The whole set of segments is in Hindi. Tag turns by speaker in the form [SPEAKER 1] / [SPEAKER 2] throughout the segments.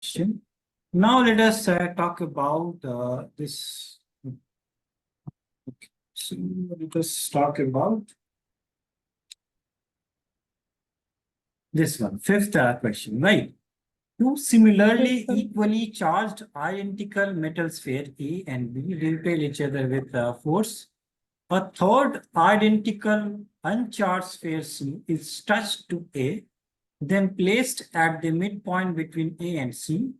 [SPEAKER 1] question. Now let us talk about this. Okay. So let us talk about this one, fifth question, right? Two similarly
[SPEAKER 2] Yes,
[SPEAKER 1] equally charged identical metal sphere A and B repel each other with force. A third identical uncharged sphere C is touched to A, then placed at the midpoint between A and C.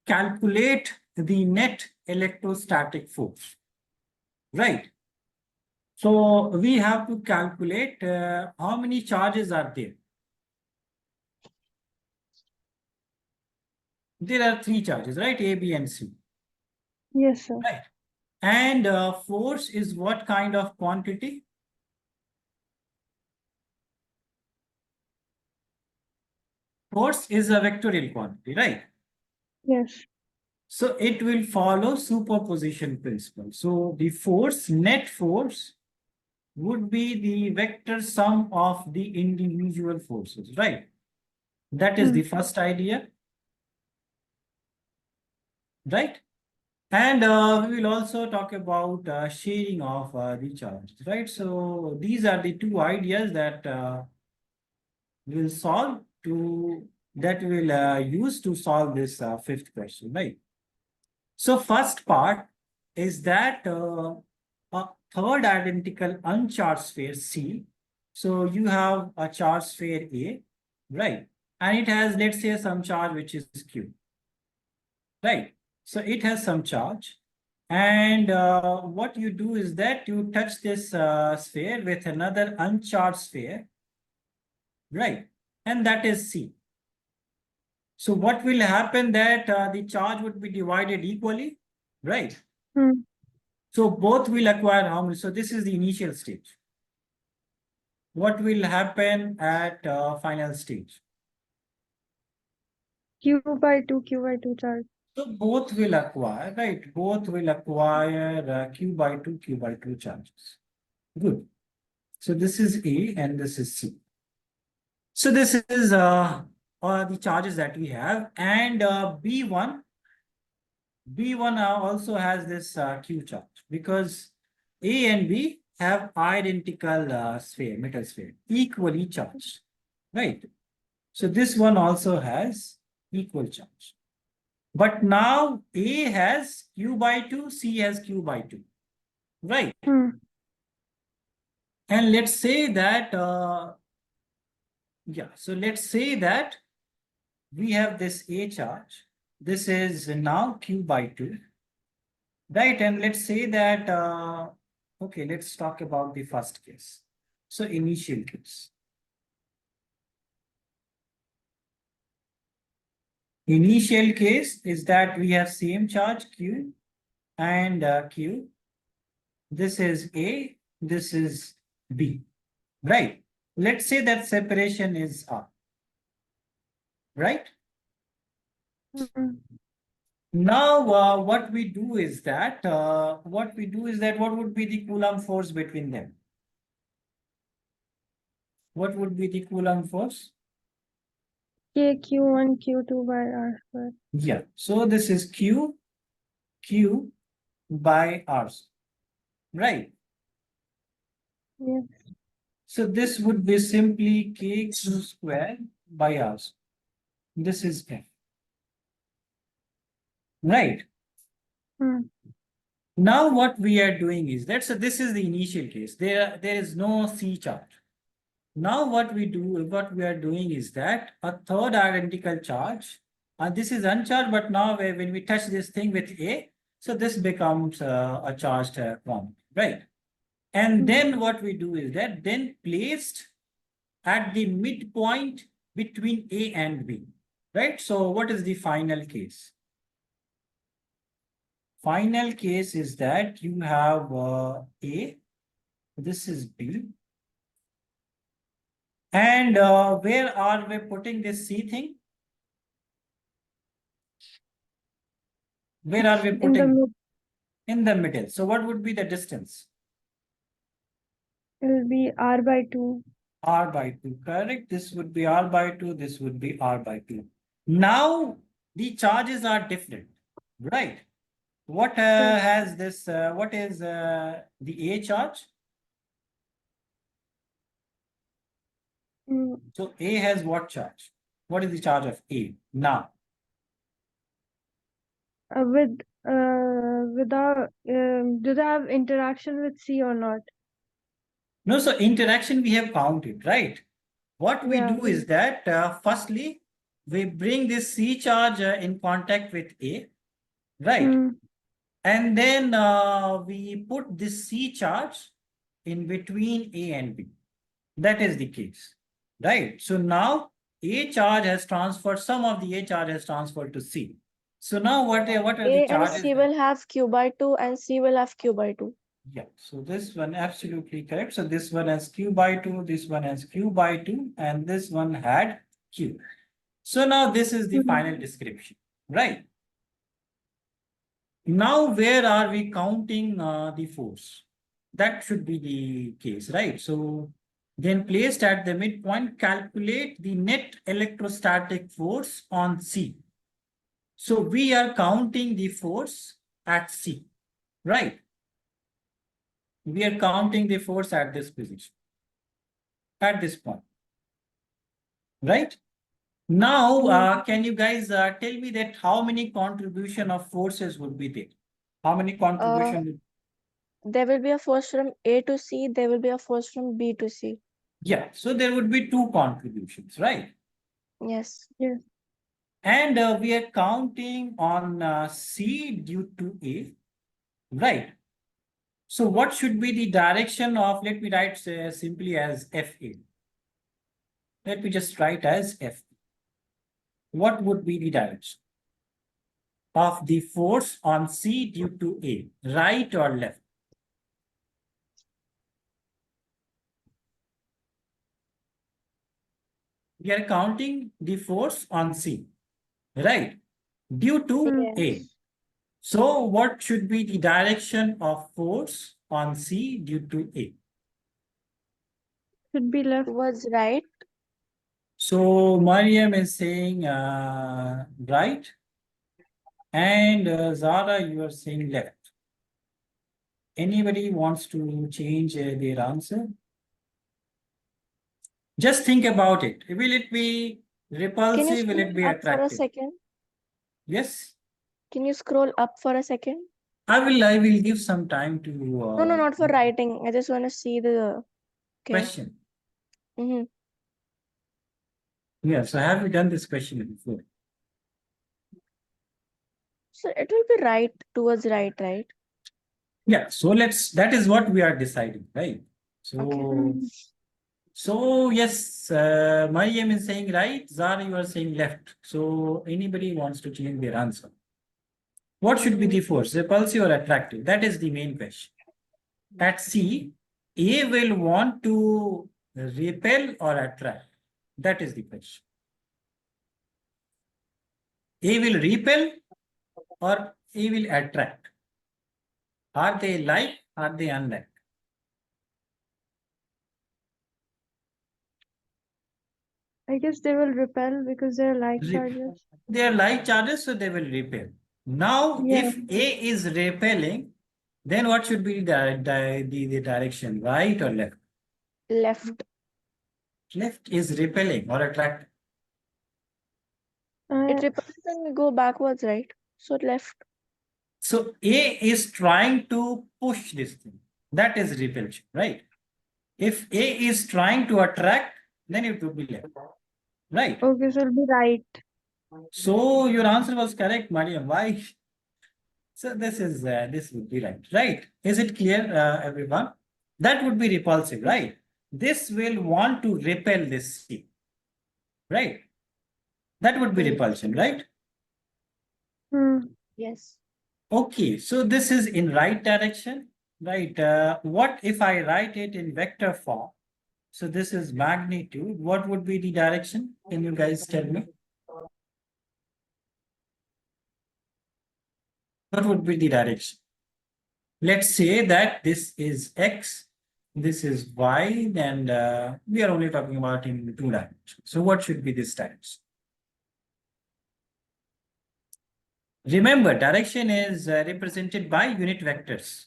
[SPEAKER 1] Calculate the net electrostatic force. Right. So we have to calculate how many charges are there. There are three charges, right? A, B, and C.
[SPEAKER 2] Yes, sir.
[SPEAKER 1] Right. And force is what kind of quantity? Force is a vectorial quantity, right?
[SPEAKER 2] Yes.
[SPEAKER 1] So it will follow superposition principle. So the force, net force, would be the vector sum of the individual forces, right? That is the first idea, right? And we will also talk about sharing of the charge, right? So these are the two ideas that will solve to that will use to solve this fifth question, right? So first part is that a third identical uncharged sphere C. So you have a charged sphere A, right? And it has, let's say, some charge which is Q, right? So it has some charge. And what you do is that you touch this sphere with another uncharged sphere, right? And that is C. So what will happen that the charge would be divided equally, right? So both will acquire how many? So this is the initial stage. What will happen at final stage?
[SPEAKER 2] Q by 2 charge.
[SPEAKER 1] So both will acquire, right? Both will acquire Q by 2 charges. Good. So this is A and this is C. So this is the charges that we have, and B1 also has this Q charge because A and B have identical metal sphere, equally charged, right? So this one also has equal charge. But now A has Q by 2, C has Q by 2, right? And let's say that, so let's say that we have this A charge. This is now Q by 2, right? And let's say that, okay, let's talk about the first case. So initial case. Initial case is that we have same charge Q and Q. This is A, this is B, right? Let's say that separation is R, right? Now, what we do is that, what would be the Coulomb force between them? What would be the Coulomb force?
[SPEAKER 2] KQ1 Q2 by R square.
[SPEAKER 1] Yeah, so this is Q by R, right?
[SPEAKER 2] Yes.
[SPEAKER 1] So this would be simply KQ square by R. This is F, right? Now what we are doing is that, so this is the initial case. There is no C charge. Now what we are doing is that a third identical charge, and this is uncharged, but now when we touch this thing with A, so this becomes a charged quantity, right? And then what we do is that then placed at the midpoint between A and B, right? So what is the final case? Final case is that you have A, this is B, and where are we putting this C thing? Where are we putting? In the middle. So what would be the distance?
[SPEAKER 2] It will be R by 2.
[SPEAKER 1] R by 2, correct. This would be R by 2, this would be R by 2. Now the charges are different, right? What
[SPEAKER 2] Yes.
[SPEAKER 1] has this, what is the A charge?
[SPEAKER 2] Mm,
[SPEAKER 1] So A has what charge? What is the charge of A now?
[SPEAKER 2] without do they have interaction with C or not?
[SPEAKER 1] No, so interaction we have counted, right? What we
[SPEAKER 2] Yeah.
[SPEAKER 1] do is that firstly, we bring this C charge in contact with A, right?
[SPEAKER 2] Mm,
[SPEAKER 1] And then we put this C charge in between A and B. That is the case, right? So now A charge has transferred, some of the A charge has transferred to C. So now what are the
[SPEAKER 3] A and
[SPEAKER 1] charges?
[SPEAKER 3] C will have Q by 2 and C will have Q by 2.
[SPEAKER 1] Yeah, so this one absolutely correct. So this one has Q by 2, this one has Q by 2, and this one had Q. So now this is the
[SPEAKER 2] Mhm.
[SPEAKER 1] final description, right? Now where are we counting the force? That should be the case, right? So then placed at the midpoint, calculate the net electrostatic force on C. So we are counting the force at C, right? We are counting the force at this position, at this point, right? Now, can you guys tell me that how many contribution of forces would be there? How many contribution?
[SPEAKER 3] There will be a force from A to C, there will be a force from B to C.
[SPEAKER 1] Yeah, so there would be two contributions, right?
[SPEAKER 3] Yes.
[SPEAKER 2] Yes.
[SPEAKER 1] And we are counting on C due to A, right? So what should be the direction of, let me write simply as FA. Let me just write as F. What would be the direction of the force on C due to A, right or left? We are counting the force on C, right? Due to A.
[SPEAKER 3] Yes.
[SPEAKER 1] So what should be the direction of force on C due to A?
[SPEAKER 2] Should be left.
[SPEAKER 3] Towards right.
[SPEAKER 1] So Mariam is saying right, and Zara, you are saying left. Anybody wants to change their answer? Just think about it. Will it be
[SPEAKER 3] Can you
[SPEAKER 1] repulsive? Will
[SPEAKER 3] scroll
[SPEAKER 1] it be
[SPEAKER 3] up for a
[SPEAKER 1] attractive?
[SPEAKER 3] second?
[SPEAKER 1] Yes,
[SPEAKER 3] Can you scroll up for a second?
[SPEAKER 1] I will give some time to
[SPEAKER 3] No, not for writing. I just want to see the
[SPEAKER 1] question.
[SPEAKER 3] Mm-hmm.
[SPEAKER 1] Yeah, so have you done this question before?
[SPEAKER 3] So it will be right towards right, right?
[SPEAKER 1] Yeah, so that is what we are deciding, right? So,
[SPEAKER 3] Okay.
[SPEAKER 1] so yes, Mariam is saying right, Zara, you are saying left. So anybody wants to change their answer? What should be the force, repulsive or attractive? That is the main question. At C, A will want to repel or attract. That is the question. A will repel or A will attract. Are they like? Are they unlike?
[SPEAKER 2] I guess they will repel because they're like charges.
[SPEAKER 1] They are like charges, so they will repel. Now,
[SPEAKER 2] Yeah.
[SPEAKER 1] if A is repelling, then what should be the direction, right or left?
[SPEAKER 3] Left.
[SPEAKER 1] Left is repelling or attracting.
[SPEAKER 3] It repels and we go backwards, right? So left.
[SPEAKER 1] So A is trying to push this thing. That is repulsion, right? If A is trying to attract, then it would be left, right?
[SPEAKER 2] Okay, so it'll be right.
[SPEAKER 1] So your answer was correct, Mariam. Why? So this would be right, right? Is it clear, everyone? That would be repulsive, right? This will want to repel this C, right? That would be repulsion, right?
[SPEAKER 2] Hmm.
[SPEAKER 3] Yes.
[SPEAKER 1] Okay, so this is in right direction, right? What if I write it in vector form? So this is magnitude. What would be the direction? Can you guys tell me? What would be the direction? Let's say that this is X, this is Y, and we are only talking about in 2 dimensions. So what should be this direction? Remember, direction is represented by unit vectors.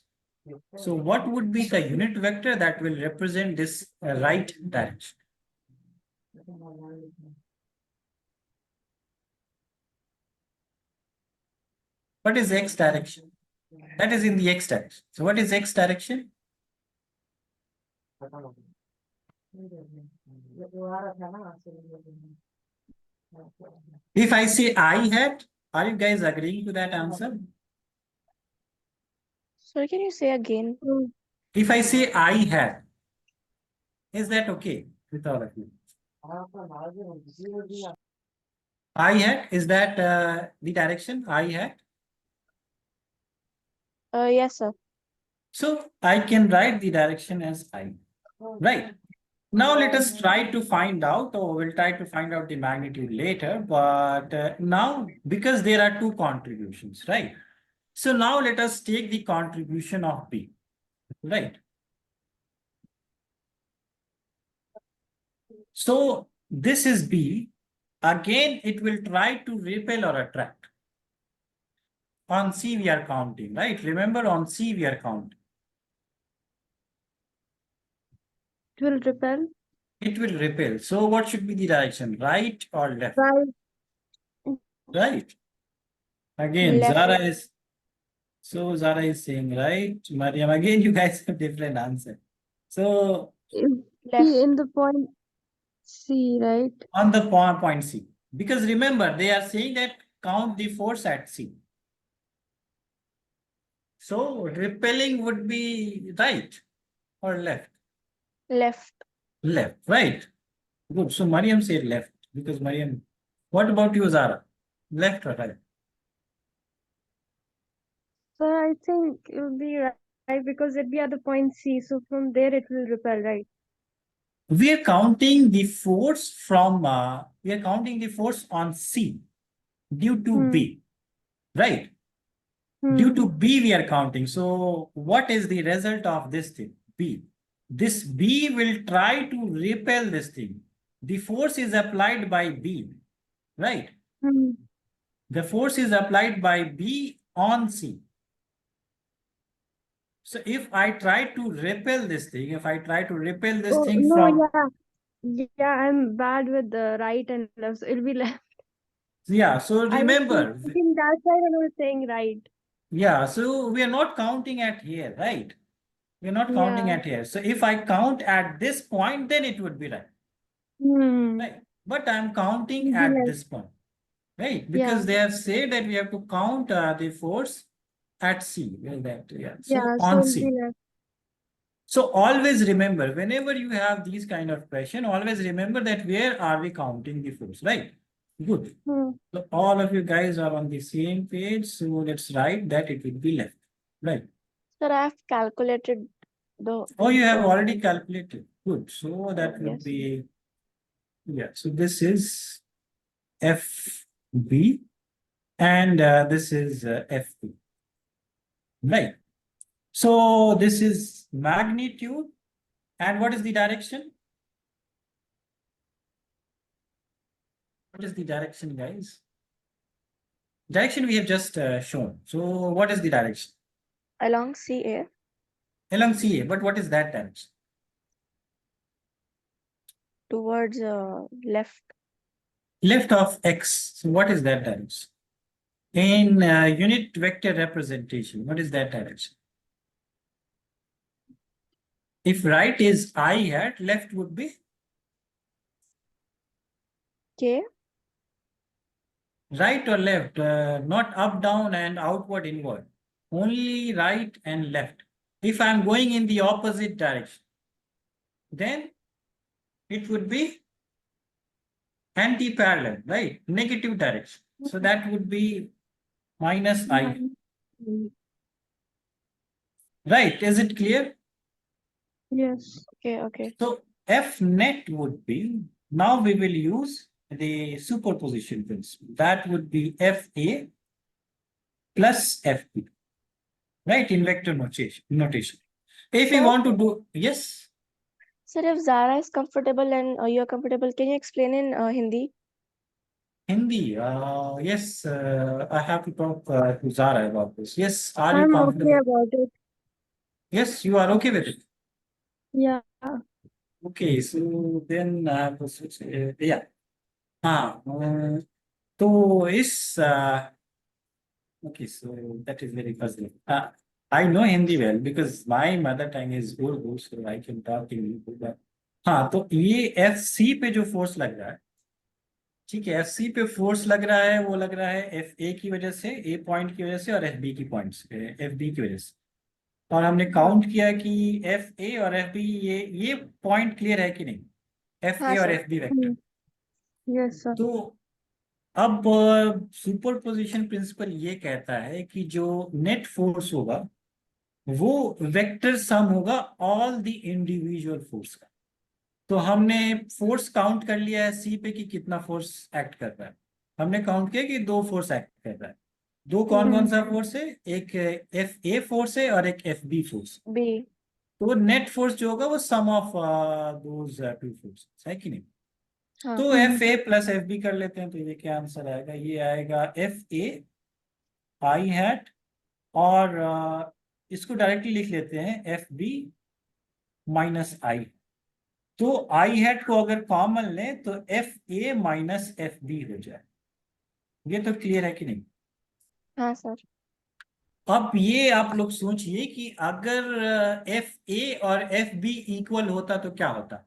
[SPEAKER 1] So what would be the unit vector that will represent this right direction? What is x direction? That is in the x direction. So what is x direction? If I say I hat, are you guys agreeing to that answer?
[SPEAKER 3] Sorry, can you say again?
[SPEAKER 2] True.
[SPEAKER 1] If I say I hat, is that okay with all of you? I hat, is that the direction I hat?
[SPEAKER 3] Yes, sir.
[SPEAKER 1] So I can write the direction as I, right? Now let us try to find out, or we'll try to find out the magnitude later, but now because there are two contributions, right? So now let us take the contribution of B, right? So this is B. Again, it will try to repel or attract. On C we are counting, right? Remember, on C we are counting.
[SPEAKER 2] It will repel.
[SPEAKER 1] It will repel. So what should be the direction? Right or left?
[SPEAKER 2] Right.
[SPEAKER 1] Right. Again,
[SPEAKER 3] Left.
[SPEAKER 1] Zara is saying right. Mariam, again, you guys have different answer. So
[SPEAKER 3] Left.
[SPEAKER 2] See in the point C, right?
[SPEAKER 1] on the point C, because remember, they are saying that count the force at C. So repelling would be right or left?
[SPEAKER 3] Left.
[SPEAKER 1] Left, right. Good. So Mariam said left because Mariam. What about you, Zara? Left or right?
[SPEAKER 2] So I think it will be right because it'll be at the point C. So from there it will repel, right?
[SPEAKER 1] We are counting the force from. We are counting the force on C due to B, right? Due to B, we are counting. So what is the result of this thing? B. This B will try to repel this thing. The force is applied by B, right?
[SPEAKER 2] Hmm.
[SPEAKER 1] The force is applied by B on C. So if I try to repel this thing, if I try to repel this
[SPEAKER 2] Oh,
[SPEAKER 1] thing
[SPEAKER 2] no,
[SPEAKER 1] from,
[SPEAKER 2] yeah, I'm bad with the right and left. So it'll be left.
[SPEAKER 1] yeah, so
[SPEAKER 2] I was
[SPEAKER 1] remember,
[SPEAKER 2] thinking that side and I was saying right.
[SPEAKER 1] yeah, so we are not counting at here, right? We're not counting
[SPEAKER 2] Yeah.
[SPEAKER 1] at here. So if I count at this point, then it would be right.
[SPEAKER 2] Hmm.
[SPEAKER 1] Right. But I'm counting
[SPEAKER 2] It'll be
[SPEAKER 1] at
[SPEAKER 2] left.
[SPEAKER 1] this point, right?
[SPEAKER 2] Yeah.
[SPEAKER 1] Because they have said that we have to count the force at C. Well, that, yeah. So
[SPEAKER 2] Yeah, so
[SPEAKER 1] on
[SPEAKER 2] it'll be
[SPEAKER 1] C.
[SPEAKER 2] left.
[SPEAKER 1] So always remember, whenever you have these kind of question, always remember that where are we counting the force, right? Good.
[SPEAKER 2] Hmm.
[SPEAKER 1] So all of you guys are on the same page. So let's write that it will be left, right?
[SPEAKER 3] Sir, I have calculated the.
[SPEAKER 1] Oh, you have already calculated. Good. So that would
[SPEAKER 3] Yes.
[SPEAKER 1] be, yeah. So this is FB. And this is FP, right? So this is magnitude. And what is the direction? What is the direction, guys? Direction we have just shown. So what is the direction?
[SPEAKER 3] Along CA.
[SPEAKER 1] Along CA, but what is that direction?
[SPEAKER 3] Towards left.
[SPEAKER 1] Left of X. So what is that direction? In unit vector representation, what is that direction? If right is I hat, left would be
[SPEAKER 3] K.
[SPEAKER 1] right or left, not up, down, and outward, inward. Only right and left. If I'm going in the opposite direction, then it would be anti-parallel, right? Negative direction. So that would be minus I. Right? Is it clear?
[SPEAKER 2] Yes.
[SPEAKER 3] Okay.
[SPEAKER 1] So F net would be, now we will use the superposition principle. That would be FA plus FB. Right? In vector notation. If you
[SPEAKER 3] Sir?
[SPEAKER 1] want to do, yes.
[SPEAKER 3] Sir, if Zara is comfortable and you're comfortable, can you explain in Hindi?
[SPEAKER 1] Hindi. Yes, I have to talk to Zara about this. Yes, are you
[SPEAKER 2] I'm okay
[SPEAKER 1] comfortable?
[SPEAKER 2] about it.
[SPEAKER 1] Yes, you are okay with it.
[SPEAKER 2] Yeah.
[SPEAKER 1] Okay, so then I have to switch. Yeah. हाँ तो इस okay, so that is very puzzling. I know Hindi well because my mother tongue is Urdu, so I can talk in Urdu. But हाँ, तो ये एफ सी पे जो फोर्स लग रहा है, ठीक है, एफ सी पे फोर्स लग रहा है, वो लग रहा है एफ ए की वजह से, ए पॉइंट की वजह से, और एफ बी की पॉइंट्स एफ बी की वजह से। और हमने काउंट किया कि एफ ए और एफ बी, ये पॉइंट क्लियर है कि नहीं, एफ
[SPEAKER 3] हाँ
[SPEAKER 1] ए और
[SPEAKER 3] sir.
[SPEAKER 1] F B vector.
[SPEAKER 2] Yes, sir.
[SPEAKER 1] तो अब सुपरपोजिशन प्रिंसिपल ये कहता है कि जो नेट फोर्स होगा वो वेक्टर सम होगा ऑल द इंडिविजुअल फोर्स का। तो हमने फोर्स काउंट कर लिया है सी पे कि कितना फोर्स एक्ट कर रहा है। हमने काउंट किया कि दो फोर्स एक्ट कर रहा है। दो कौन कौन सा फोर्स है, एक एफ ए फोर्स है और एक एफ बी फोर्स।
[SPEAKER 3] बी।
[SPEAKER 1] तो नेट फोर्स जो होगा वो sum of those two force है कि नहीं।
[SPEAKER 3] हाँ।
[SPEAKER 1] तो F A plus F B कर लेते हैं, तो ये क्या आंसर आएगा, ये आएगा एफ ए आई हैट, और इसको डायरेक्टली लिख लेते हैं एफ बी माइनस आई। तो आई हैट को अगर कॉमन लें तो F A minus F B हो जाए। ये तो क्लियर है कि नहीं।
[SPEAKER 3] हाँ सर।
[SPEAKER 1] अब ये आप लोग सोचिए कि अगर एफ ए और एफ बी इक्वल होता तो क्या होता,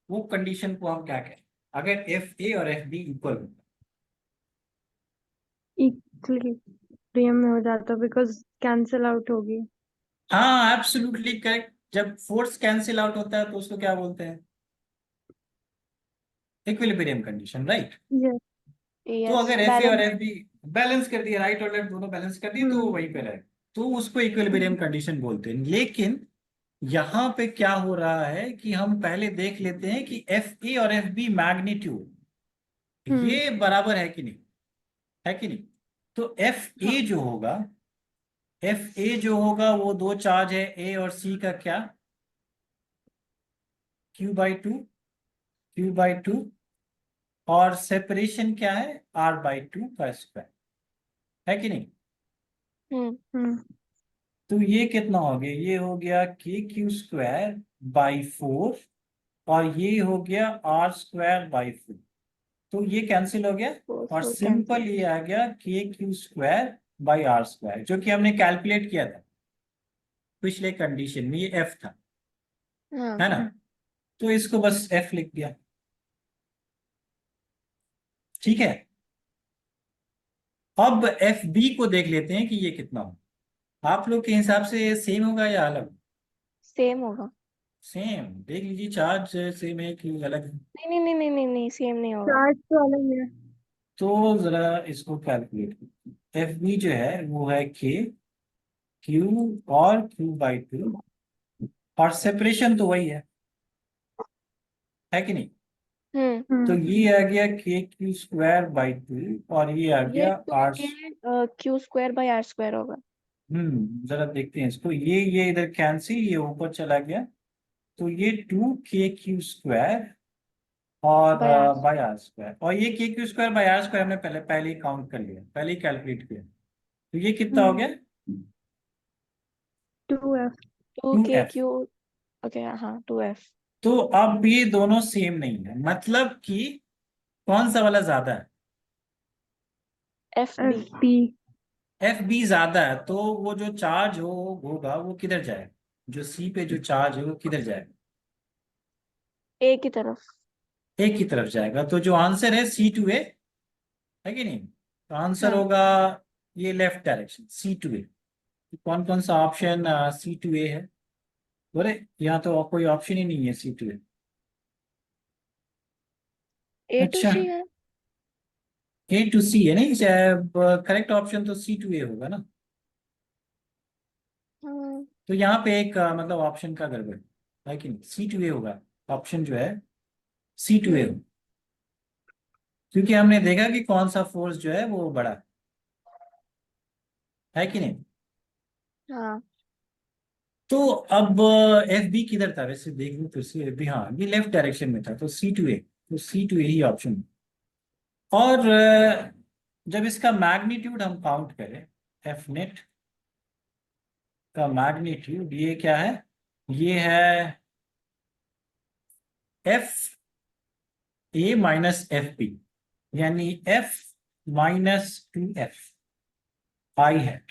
[SPEAKER 1] वो कंडीशन को हम क्या कहें, अगर एफ ए और एफ बी इक्वल होता।
[SPEAKER 2] इक्विलिब्रियम में हो जाता बिकॉज कैंसिल आउट होगी।
[SPEAKER 1] हाँ, एब्सोल्युटली करेक्ट। जब फोर्स कैंसिल आउट होता है तो उसको क्या बोलते हैं, इक्विलिब्रियम कंडीशन, राइट।
[SPEAKER 2] यस।
[SPEAKER 1] तो
[SPEAKER 3] यस,
[SPEAKER 1] अगर एफ ए और
[SPEAKER 3] बैलेंस।
[SPEAKER 1] एफ बी बैलेंस कर दिया, राइट और लेफ्ट दोनों बैलेंस कर दिए, तो वो वहीं पे रहे, तो उसको इक्विलिब्रियम कंडीशन बोलते हैं। लेकिन यहाँ पे क्या हो रहा है कि हम पहले देख लेते हैं कि एफ ए और एफ बी मैग्नीट्यूड ये बराबर है कि नहीं, है कि नहीं। तो एफ
[SPEAKER 3] हाँ।
[SPEAKER 1] ए जो होगा, एफ ए जो होगा वो दो चार्ज है ए और सी का, क्या, Q/2, Q/2, और सेपरेशन क्या है, R/2 का स्क्वायर, है कि नहीं।
[SPEAKER 3] हम्म।
[SPEAKER 1] तो ये कितना हो गया, ये हो गया KQ²/4, और ये हो गया R²/4। तो ये कैंसिल हो गया, और
[SPEAKER 3] फोर
[SPEAKER 1] सिंपल
[SPEAKER 3] कैंसिल।
[SPEAKER 1] ये आ गया KQ²/R², जो कि हमने कैलकुलेट किया था पिछले कंडीशन में, ये F था,
[SPEAKER 3] हाँ।
[SPEAKER 1] है ना। तो इसको बस F लिख दिया, ठीक है। अब एफ बी को देख लेते हैं कि ये कितना हो। आप लोग के हिसाब से सेम होगा या अलग।
[SPEAKER 3] सेम होगा।
[SPEAKER 1] सेम, देख लीजिए चार्ज सेम है कि अलग है।
[SPEAKER 3] नहीं नहीं नहीं नहीं नहीं नहीं, सेम नहीं होगा।
[SPEAKER 2] चार्ज तो अलग है।
[SPEAKER 1] तो जरा इसको कैलकुलेट, एफ बी जो है वो है के क्यू और Q/2, और सेपरेशन तो वही है कि नहीं। तो ये आ गया KQ²/2, और ये आ
[SPEAKER 3] ये
[SPEAKER 1] गया
[SPEAKER 3] टू
[SPEAKER 1] आर।
[SPEAKER 3] के Q²/R² होगा।
[SPEAKER 1] जरा देखते हैं इसको, ये इधर कैंसिल, ये ऊपर चला गया, तो ये 2KQ² और
[SPEAKER 3] बाय आर।
[SPEAKER 1] बाय R², और ये KQ²/R² हमने पहले पहले ही काउंट कर लिया, पहले ही कैलकुलेट किया। तो ये कितना हो गया,
[SPEAKER 2] 2F।
[SPEAKER 1] 2F।
[SPEAKER 3] Q। ओके, हाँ 2F।
[SPEAKER 1] तो अब ये दोनों सेम नहीं है, मतलब कि कौन सा वाला ज्यादा है,
[SPEAKER 3] FB।
[SPEAKER 2] FB।
[SPEAKER 1] एफ बी ज्यादा है। तो वो जो चार्ज होगा वो किधर जाएगा, जो सी पे जो चार्ज है वो किधर जाएगा,
[SPEAKER 3] A की तरफ।
[SPEAKER 1] एक की तरफ जाएगा। तो जो आंसर है C/A, है कि नहीं। तो आंसर
[SPEAKER 3] हाँ।
[SPEAKER 1] होगा ये लेफ्ट डायरेक्शन C/A। कौन कौन सा ऑप्शन C/A है, बोले यहाँ तो कोई ऑप्शन ही नहीं है C/A।
[SPEAKER 3] A to
[SPEAKER 1] अच्छा,
[SPEAKER 3] C है।
[SPEAKER 1] A to C है, नहीं करेक्ट ऑप्शन तो C/A होगा ना।
[SPEAKER 3] हाँ।
[SPEAKER 1] तो यहाँ पे एक मतलब ऑप्शन का गड़बड़ है कि नहीं, C/A होगा ऑप्शन जो है, C/A होगा। क्योंकि हमने देखा कि कौन सा फोर्स जो है वो बड़ा है कि नहीं।
[SPEAKER 3] हाँ।
[SPEAKER 1] तो अब एफ बी किधर था वैसे, देख लो फिर से, एफ बी, हाँ ये लेफ्ट डायरेक्शन में था, तो C/A, तो C/A ही ऑप्शन। और जब इसका मैग्नीट्यूड हम काउंट करें, एफ नेट का मैग्नीट्यूड ये क्या है, ये है F A minus F B, यानी F minus two F I है,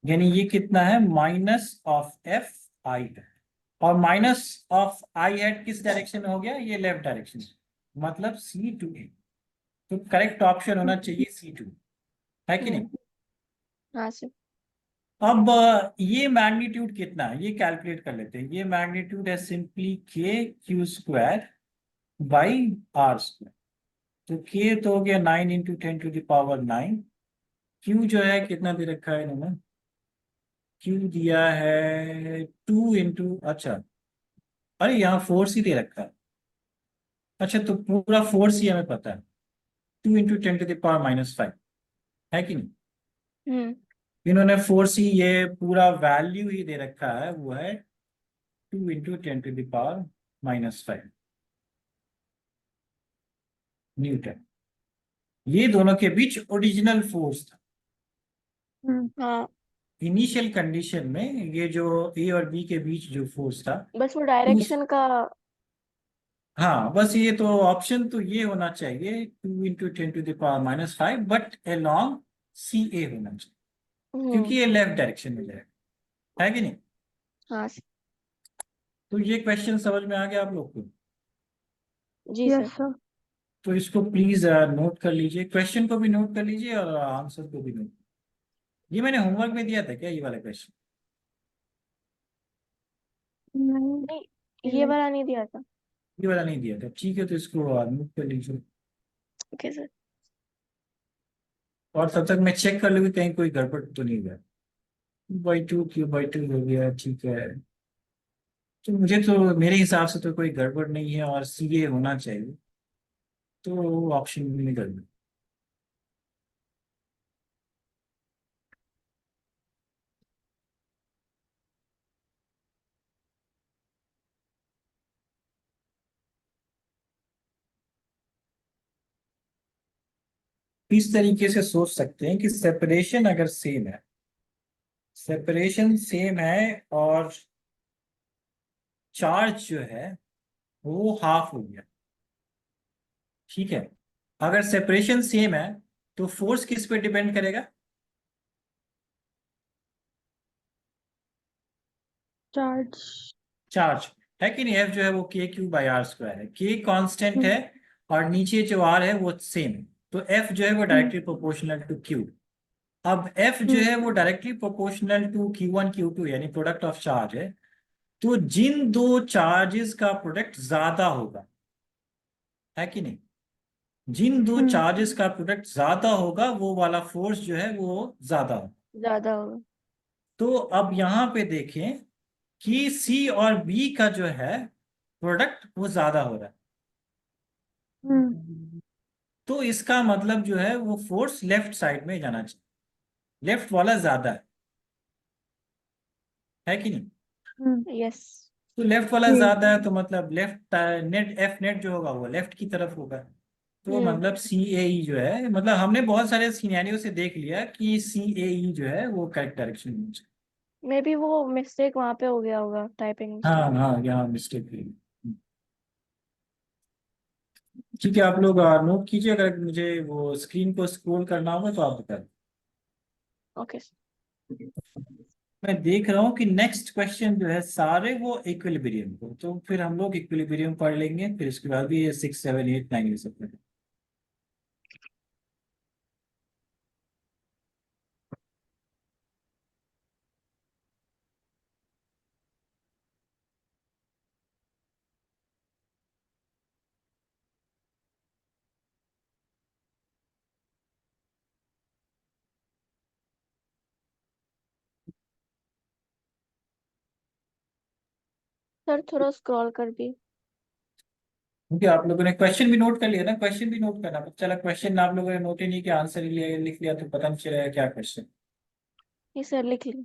[SPEAKER 1] यानी ये कितना है, माइनस ऑफ एफ आई है। और माइनस ऑफ आई हेड किस डायरेक्शन में हो गया, ये लेफ्ट डायरेक्शन में, मतलब सी टू ए। तो करेक्ट ऑप्शन होना चाहिए सी टू, है कि नहीं।
[SPEAKER 3] हाँ सर।
[SPEAKER 1] अब ये मैग्नीट्यूड कितना है ये कैलकुलेट कर लेते हैं। ये मैग्नीट्यूड है simply K Q square by R square. तो के तो हो गया 9 × 10⁻⁹। क्यू जो है कितना दे रखा है इन्होंने, क्यू दिया है 2 अच्छा, अरे यहाँ फोर्स ही दे रखा है। अच्छा तो पूरा फोर्स ही हमें पता है, 2 × 10⁻⁵ है कि नहीं।
[SPEAKER 3] हम्म।
[SPEAKER 1] इन्होंने फोर्स ही ये पूरा वैल्यू ही दे रखा है, वो है 2 × 10⁻⁵ न्यूटन। ये दोनों के बीच ओरिजिनल फोर्स था।
[SPEAKER 3] हाँ,
[SPEAKER 1] इनिशियल कंडीशन में ये जो ए और बी के बीच जो फोर्स था,
[SPEAKER 3] बस वो
[SPEAKER 1] उस
[SPEAKER 3] डायरेक्शन का।
[SPEAKER 1] हाँ बस ये तो ऑप्शन तो ये होना चाहिए 2 × 10⁻⁵, बट अलोंग सी ए होना चाहिए, क्योंकि ये लेफ्ट डायरेक्शन में जाएगा, है कि नहीं।
[SPEAKER 3] हाँ सर।
[SPEAKER 1] तो ये क्वेश्चन समझ में आ गया आप लोग को।
[SPEAKER 3] जी
[SPEAKER 2] Yes,
[SPEAKER 3] सर।
[SPEAKER 2] sir.
[SPEAKER 1] तो इसको प्लीज नोट कर लीजिए, क्वेश्चन को भी नोट कर लीजिए और आंसर को भी नोट। ये मैंने होमवर्क में दिया था क्या, ये वाला क्वेश्चन।
[SPEAKER 2] नहीं,
[SPEAKER 3] नहीं, ये वाला नहीं दिया था।
[SPEAKER 1] ये वाला नहीं दिया था, ठीक है, तो इसको नोट कर लीजिए।
[SPEAKER 3] Okay sir.
[SPEAKER 1] और तब तक मैं चेक कर लूंगी कहीं कोई गड़बड़ तो नहीं हुआ। 2/2 क्यू/2 हो गया, ठीक है। तो मुझे तो मेरे हिसाब से तो कोई गड़बड़ नहीं है और सी ए होना चाहिए, तो ऑप्शन भी नहीं गड़बड़। इस तरीके से सोच सकते हैं कि सेपरेशन अगर सेम है, सेपरेशन सेम है और चार्ज जो है वो हाफ हो गया, ठीक है। अगर सेपरेशन सेम है तो फोर्स किस पे डिपेंड करेगा,
[SPEAKER 2] charge.
[SPEAKER 1] चार्ज, है कि नहीं। एफ जो है वो k³/r² है, के कांस्टेंट
[SPEAKER 2] Hmm.
[SPEAKER 1] है और नीचे जो आर है वो सेम है, तो एफ जो है वो
[SPEAKER 2] Hmm.
[SPEAKER 1] Directly proportional to Q. अब एफ जो
[SPEAKER 2] Hmm.
[SPEAKER 1] है वो directly proportional to Q1 Q2 यानी प्रोडक्ट ऑफ चार्ज है। तो जिन दो चार्जेस का प्रोडक्ट ज्यादा होगा, है कि नहीं, जिन दो
[SPEAKER 2] Hmm.
[SPEAKER 1] चार्जेस का प्रोडक्ट ज्यादा होगा वो वाला फोर्स जो है वो ज्यादा होगा।
[SPEAKER 3] ज्यादा होगा।
[SPEAKER 1] तो अब यहां पे देखें कि सी और बी का जो है प्रोडक्ट वो ज्यादा हो रहा है,
[SPEAKER 2] Hmm.
[SPEAKER 1] तो इसका मतलब जो है वो फोर्स लेफ्ट साइड में जाना चाहिए, लेफ्ट वाला ज्यादा है कि नहीं।
[SPEAKER 2] Hmm.
[SPEAKER 3] यस।
[SPEAKER 1] तो लेफ्ट वाला
[SPEAKER 2] जी.
[SPEAKER 1] ज्यादा है तो मतलब लेफ्ट नेट, एफ नेट जो होगा वो लेफ्ट की तरफ होगा। तो
[SPEAKER 3] हम्म।
[SPEAKER 1] मतलब सी ए ई जो है, मतलब हमने बहुत सारे सिनेरियो से देख लिया कि सी ए ई जो है वो करेक्ट डायरेक्शन में है।
[SPEAKER 3] मे बी वो मिस्टेक वहां पे हो गया होगा, टाइपिंग मिस्टेक।
[SPEAKER 1] हाँ हाँ, यहाँ मिस्टेक हुई। ठीक है, आप लोग नोट कीजिए, अगर मुझे वो स्क्रीन को स्क्रॉल करना होगा तो आप बता
[SPEAKER 3] ओके।
[SPEAKER 1] दें। मैं देख रहा हूँ कि नेक्स्ट क्वेश्चन जो है सारे वो इक्विलिब्रियम को, तो फिर हम लोग इक्विलिब्रियम पढ़ लेंगे, फिर इसके बाद भी ये 6 7 8 9 ये सब पढ़ेंगे।
[SPEAKER 3] सर थोड़ा स्क्रॉल कर भी।
[SPEAKER 1] क्योंकि आप लोगों ने क्वेश्चन भी नोट कर लिया ना, क्वेश्चन भी नोट करना, पता चला क्वेश्चन आप लोगों ने नोट ही नहीं किया, आंसर ही लिख लिया, तो पता नहीं चलेगा क्या क्वेश्चन।
[SPEAKER 3] ये सर लिख ली।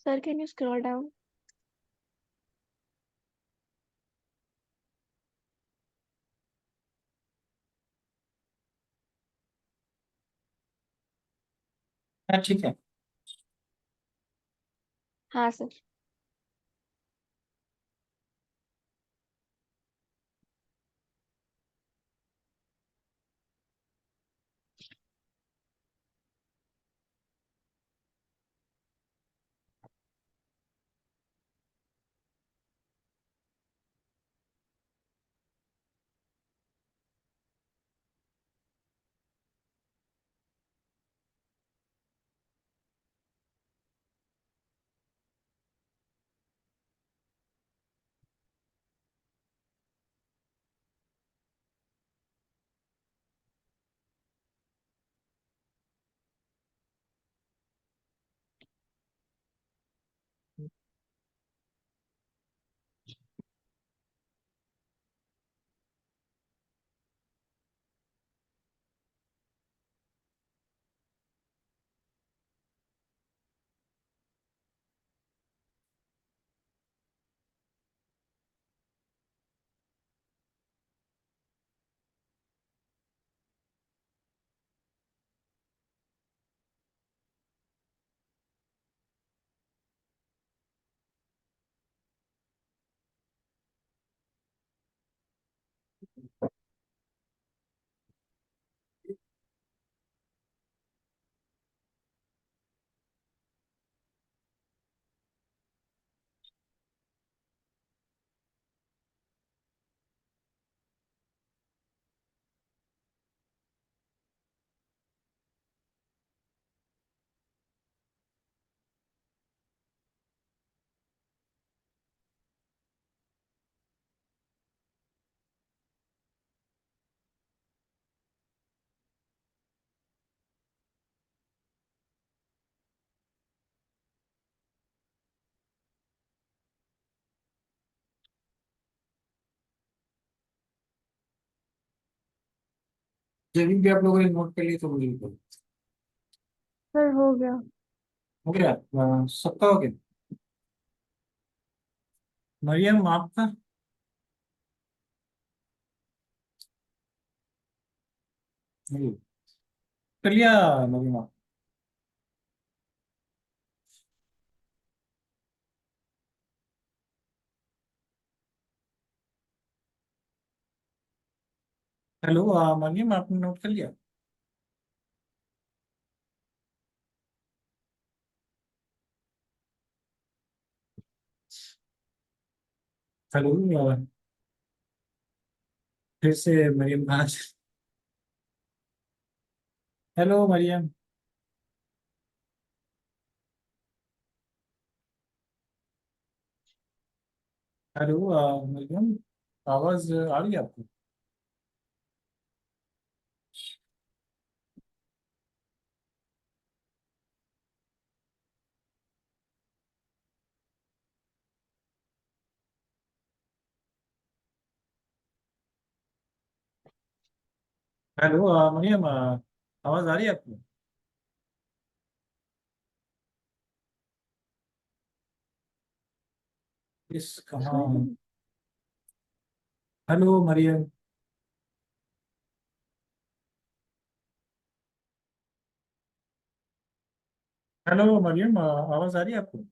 [SPEAKER 3] Sir, can you scroll down?
[SPEAKER 1] हाँ ठीक है।
[SPEAKER 3] हाँ सर।
[SPEAKER 1] जब भी आप लोगों ने नोट कर लिए तो मुझे बताओ।
[SPEAKER 2] सर हो गया।
[SPEAKER 1] हो गया? सबका हो गया? मरियम आपका? नहीं कर लिया मरियम आप? हेलो मरियम आपने नोट कर लिया? हेलो फिर से मरियम कहाँ हेलो मरियम। हेलो मरियम, आवाज आ रही है आपको? हेलो मरियम, आवाज आ रही है आपको? इस कहाँ?
[SPEAKER 2] Sir
[SPEAKER 1] hello Mariam. Hello Mariam, आवाज आ रही है आपको?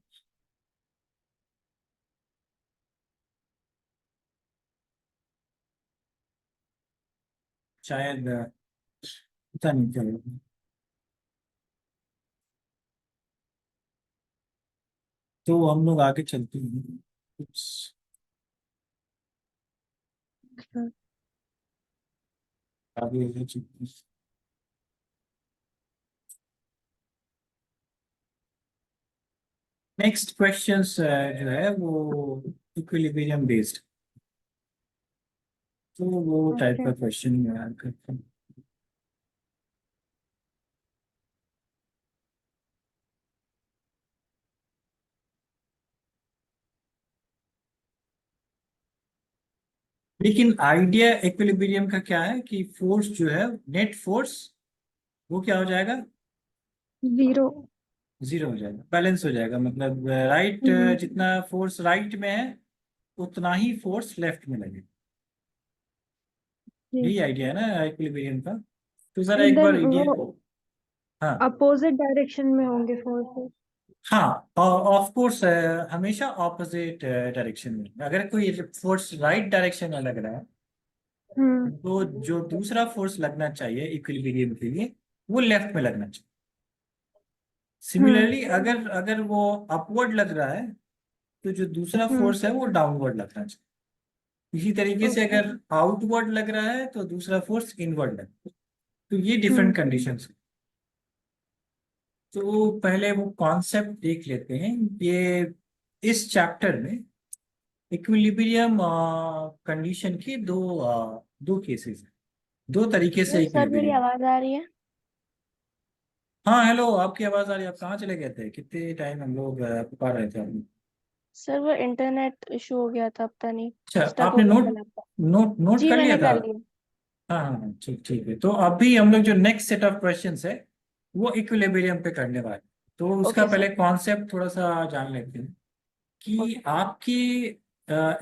[SPEAKER 1] शायद पता नहीं क्या हुआ। तो हम लोग आगे चलते हैं कुछ
[SPEAKER 2] सर
[SPEAKER 1] आगे चलते हैं। नेक्स्ट क्वेश्चंस जो है वो इक्विलिब्रियम बेस्ड, तो वो टाइप
[SPEAKER 2] ओके।
[SPEAKER 1] का क्वेश्चन याद करते हैं। लेकिन आइडिया इक्विलिब्रियम का क्या है कि फोर्स जो है, नेट फोर्स, वो क्या हो जाएगा?
[SPEAKER 2] जीरो।
[SPEAKER 1] जीरो हो जाएगा, बैलेंस हो जाएगा, मतलब राइट, जितना फोर्स राइट में है उतना ही फोर्स लेफ्ट में लगेगा।
[SPEAKER 2] जी।
[SPEAKER 1] यही आइडिया है ना इक्विलिब्रियम का। तो जरा
[SPEAKER 2] एंड
[SPEAKER 1] एक बार
[SPEAKER 2] देन
[SPEAKER 1] ये,
[SPEAKER 2] वो
[SPEAKER 1] हाँ
[SPEAKER 2] अपोजिट डायरेक्शन में होंगे फोर्सेस।
[SPEAKER 1] हाँ, ऑफ कोर्स हमेशा ऑपोजिट डायरेक्शन में। अगर कोई फोर्स राइट डायरेक्शन में लग रहा है
[SPEAKER 2] हम्म
[SPEAKER 1] तो जो दूसरा फोर्स लगना चाहिए इक्विलिब्रियम के लिए वो लेफ्ट में लगना चाहिए।
[SPEAKER 2] हम्म
[SPEAKER 1] सिमिलरली अगर अगर वो अपवर्ड लग रहा है तो जो दूसरा
[SPEAKER 2] हम्म
[SPEAKER 1] फोर्स है वो डाउनवर्ड लगना चाहिए। इसी तरीके से
[SPEAKER 2] ओके।
[SPEAKER 1] अगर आउटवर्ड लग रहा है तो दूसरा फोर्स इनवर्ड लगता है। तो ये डिफरेंट
[SPEAKER 2] हम्म
[SPEAKER 1] कंडीशंस है। तो पहले वो कॉन्सेप्ट देख लेते हैं। ये इस चैप्टर में इक्विलिब्रियम कंडीशन के दो केसेस हैं, दो तरीके से
[SPEAKER 3] सर मेरी
[SPEAKER 1] इक्विलिब्रियम।
[SPEAKER 3] आवाज आ रही है?
[SPEAKER 1] हाँ हेलो, आपकी आवाज आ रही है। आप कहाँ चले गए थे? कितने टाइम हम लोग पुकार रहे थे आपको।
[SPEAKER 3] सर वो इंटरनेट इशू हो गया था, पता नहीं,
[SPEAKER 1] अच्छा,
[SPEAKER 3] स्टक हो
[SPEAKER 1] आपने
[SPEAKER 3] गया था
[SPEAKER 1] नोट
[SPEAKER 3] लैपटॉप।
[SPEAKER 1] नोट नोट
[SPEAKER 3] जी
[SPEAKER 1] कर लिया
[SPEAKER 3] मैंने
[SPEAKER 1] था?
[SPEAKER 3] कर लिया।
[SPEAKER 1] हाँ हाँ हाँ, ठीक ठीक है। तो अभी हम लोग जो नेक्स्ट सेट ऑफ क्वेश्चंस है वो इक्विलिब्रियम पे करने वाले हैं। तो उसका
[SPEAKER 3] ओके
[SPEAKER 1] पहले
[SPEAKER 3] सर।
[SPEAKER 1] कॉन्सेप्ट थोड़ा सा जान लेते हैं कि
[SPEAKER 3] ओके।
[SPEAKER 1] आपके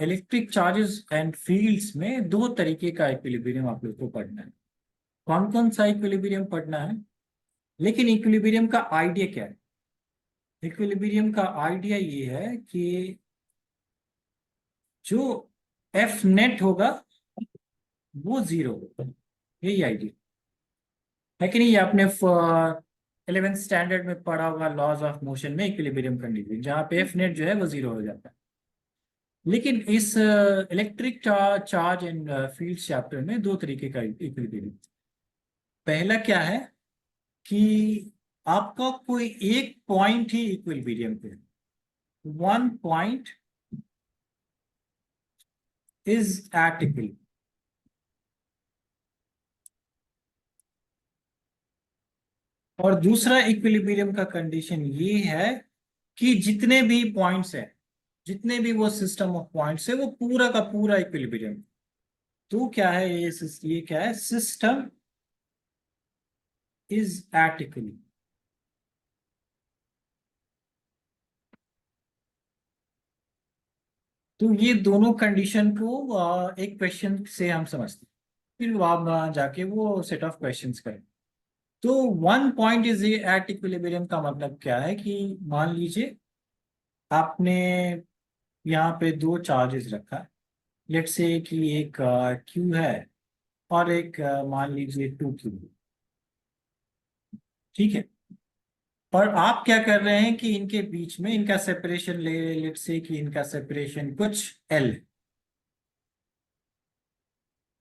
[SPEAKER 1] इलेक्ट्रिक चार्जेस एंड फील्ड्स में दो तरीके का इक्विलिब्रियम आप लोग को पढ़ना है। कौन कौन सा इक्विलिब्रियम पढ़ना है, लेकिन इक्विलिब्रियम का आइडिया क्या है? इक्विलिब्रियम का आइडिया ये है कि जो एफ नेट होगा वो जीरो होगा। यही आइडिया है कि नहीं? ये आपने 11th स्टैंडर्ड में पढ़ा होगा, लॉज ऑफ मोशन में इक्विलिब्रियम कंडीशन, जहाँ पे एफ नेट जो है वो जीरो हो जाता है। लेकिन इस electric charge and field chapter में दो तरीके का इक्विलिब्रियम। पहला क्या है कि आपका कोई एक पॉइंट ही इक्विलिब्रियम पे, one point is at equilibrium. और दूसरा इक्विलिब्रियम का कंडीशन ये है कि जितने भी पॉइंट्स हैं, जितने भी वो सिस्टम ऑफ पॉइंट्स है, वो पूरा का पूरा इक्विलिब्रियम। तो क्या है ये क्या है? System is at equilibrium. तो ये दोनों कंडीशन को एक क्वेश्चन से हम समझते हैं, फिर आप जाके वो सेट ऑफ क्वेश्चंस करें। तो one point is at equilibrium का मतलब क्या है कि मान लीजिए आपने यहाँ पे दो चार्जेस रखा है। लेट्स से कि एक क्यू है और एक मान लीजिए टू क्यू। ठीक है। और आप क्या कर रहे हैं कि इनके बीच में इनका सेपरेशन लेट्स से कि इनका सेपरेशन कुछ एल,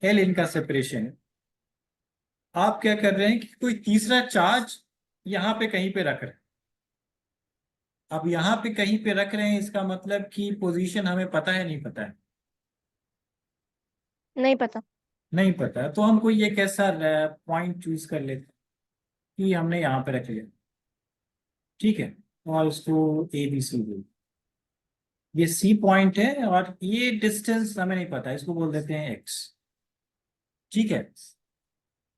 [SPEAKER 1] एल इनका सेपरेशन है। आप क्या कर रहे हैं कि कोई तीसरा चार्ज यहाँ पे कहीं पे रख रहे हैं। अब यहाँ पे कहीं पे रख रहे हैं, इसका मतलब कि पोजीशन हमें पता है नहीं पता है?
[SPEAKER 3] नहीं पता।
[SPEAKER 1] नहीं पता है। तो हम कोई एक ऐसा पॉइंट चूज कर लेते हैं कि हमने यहाँ पे रख लिया। ठीक है। और उसको ए बी सी बोल, ये सी पॉइंट है और ये डिस्टेंस हमें नहीं पता है, इसको बोल देते हैं एक्स। ठीक है।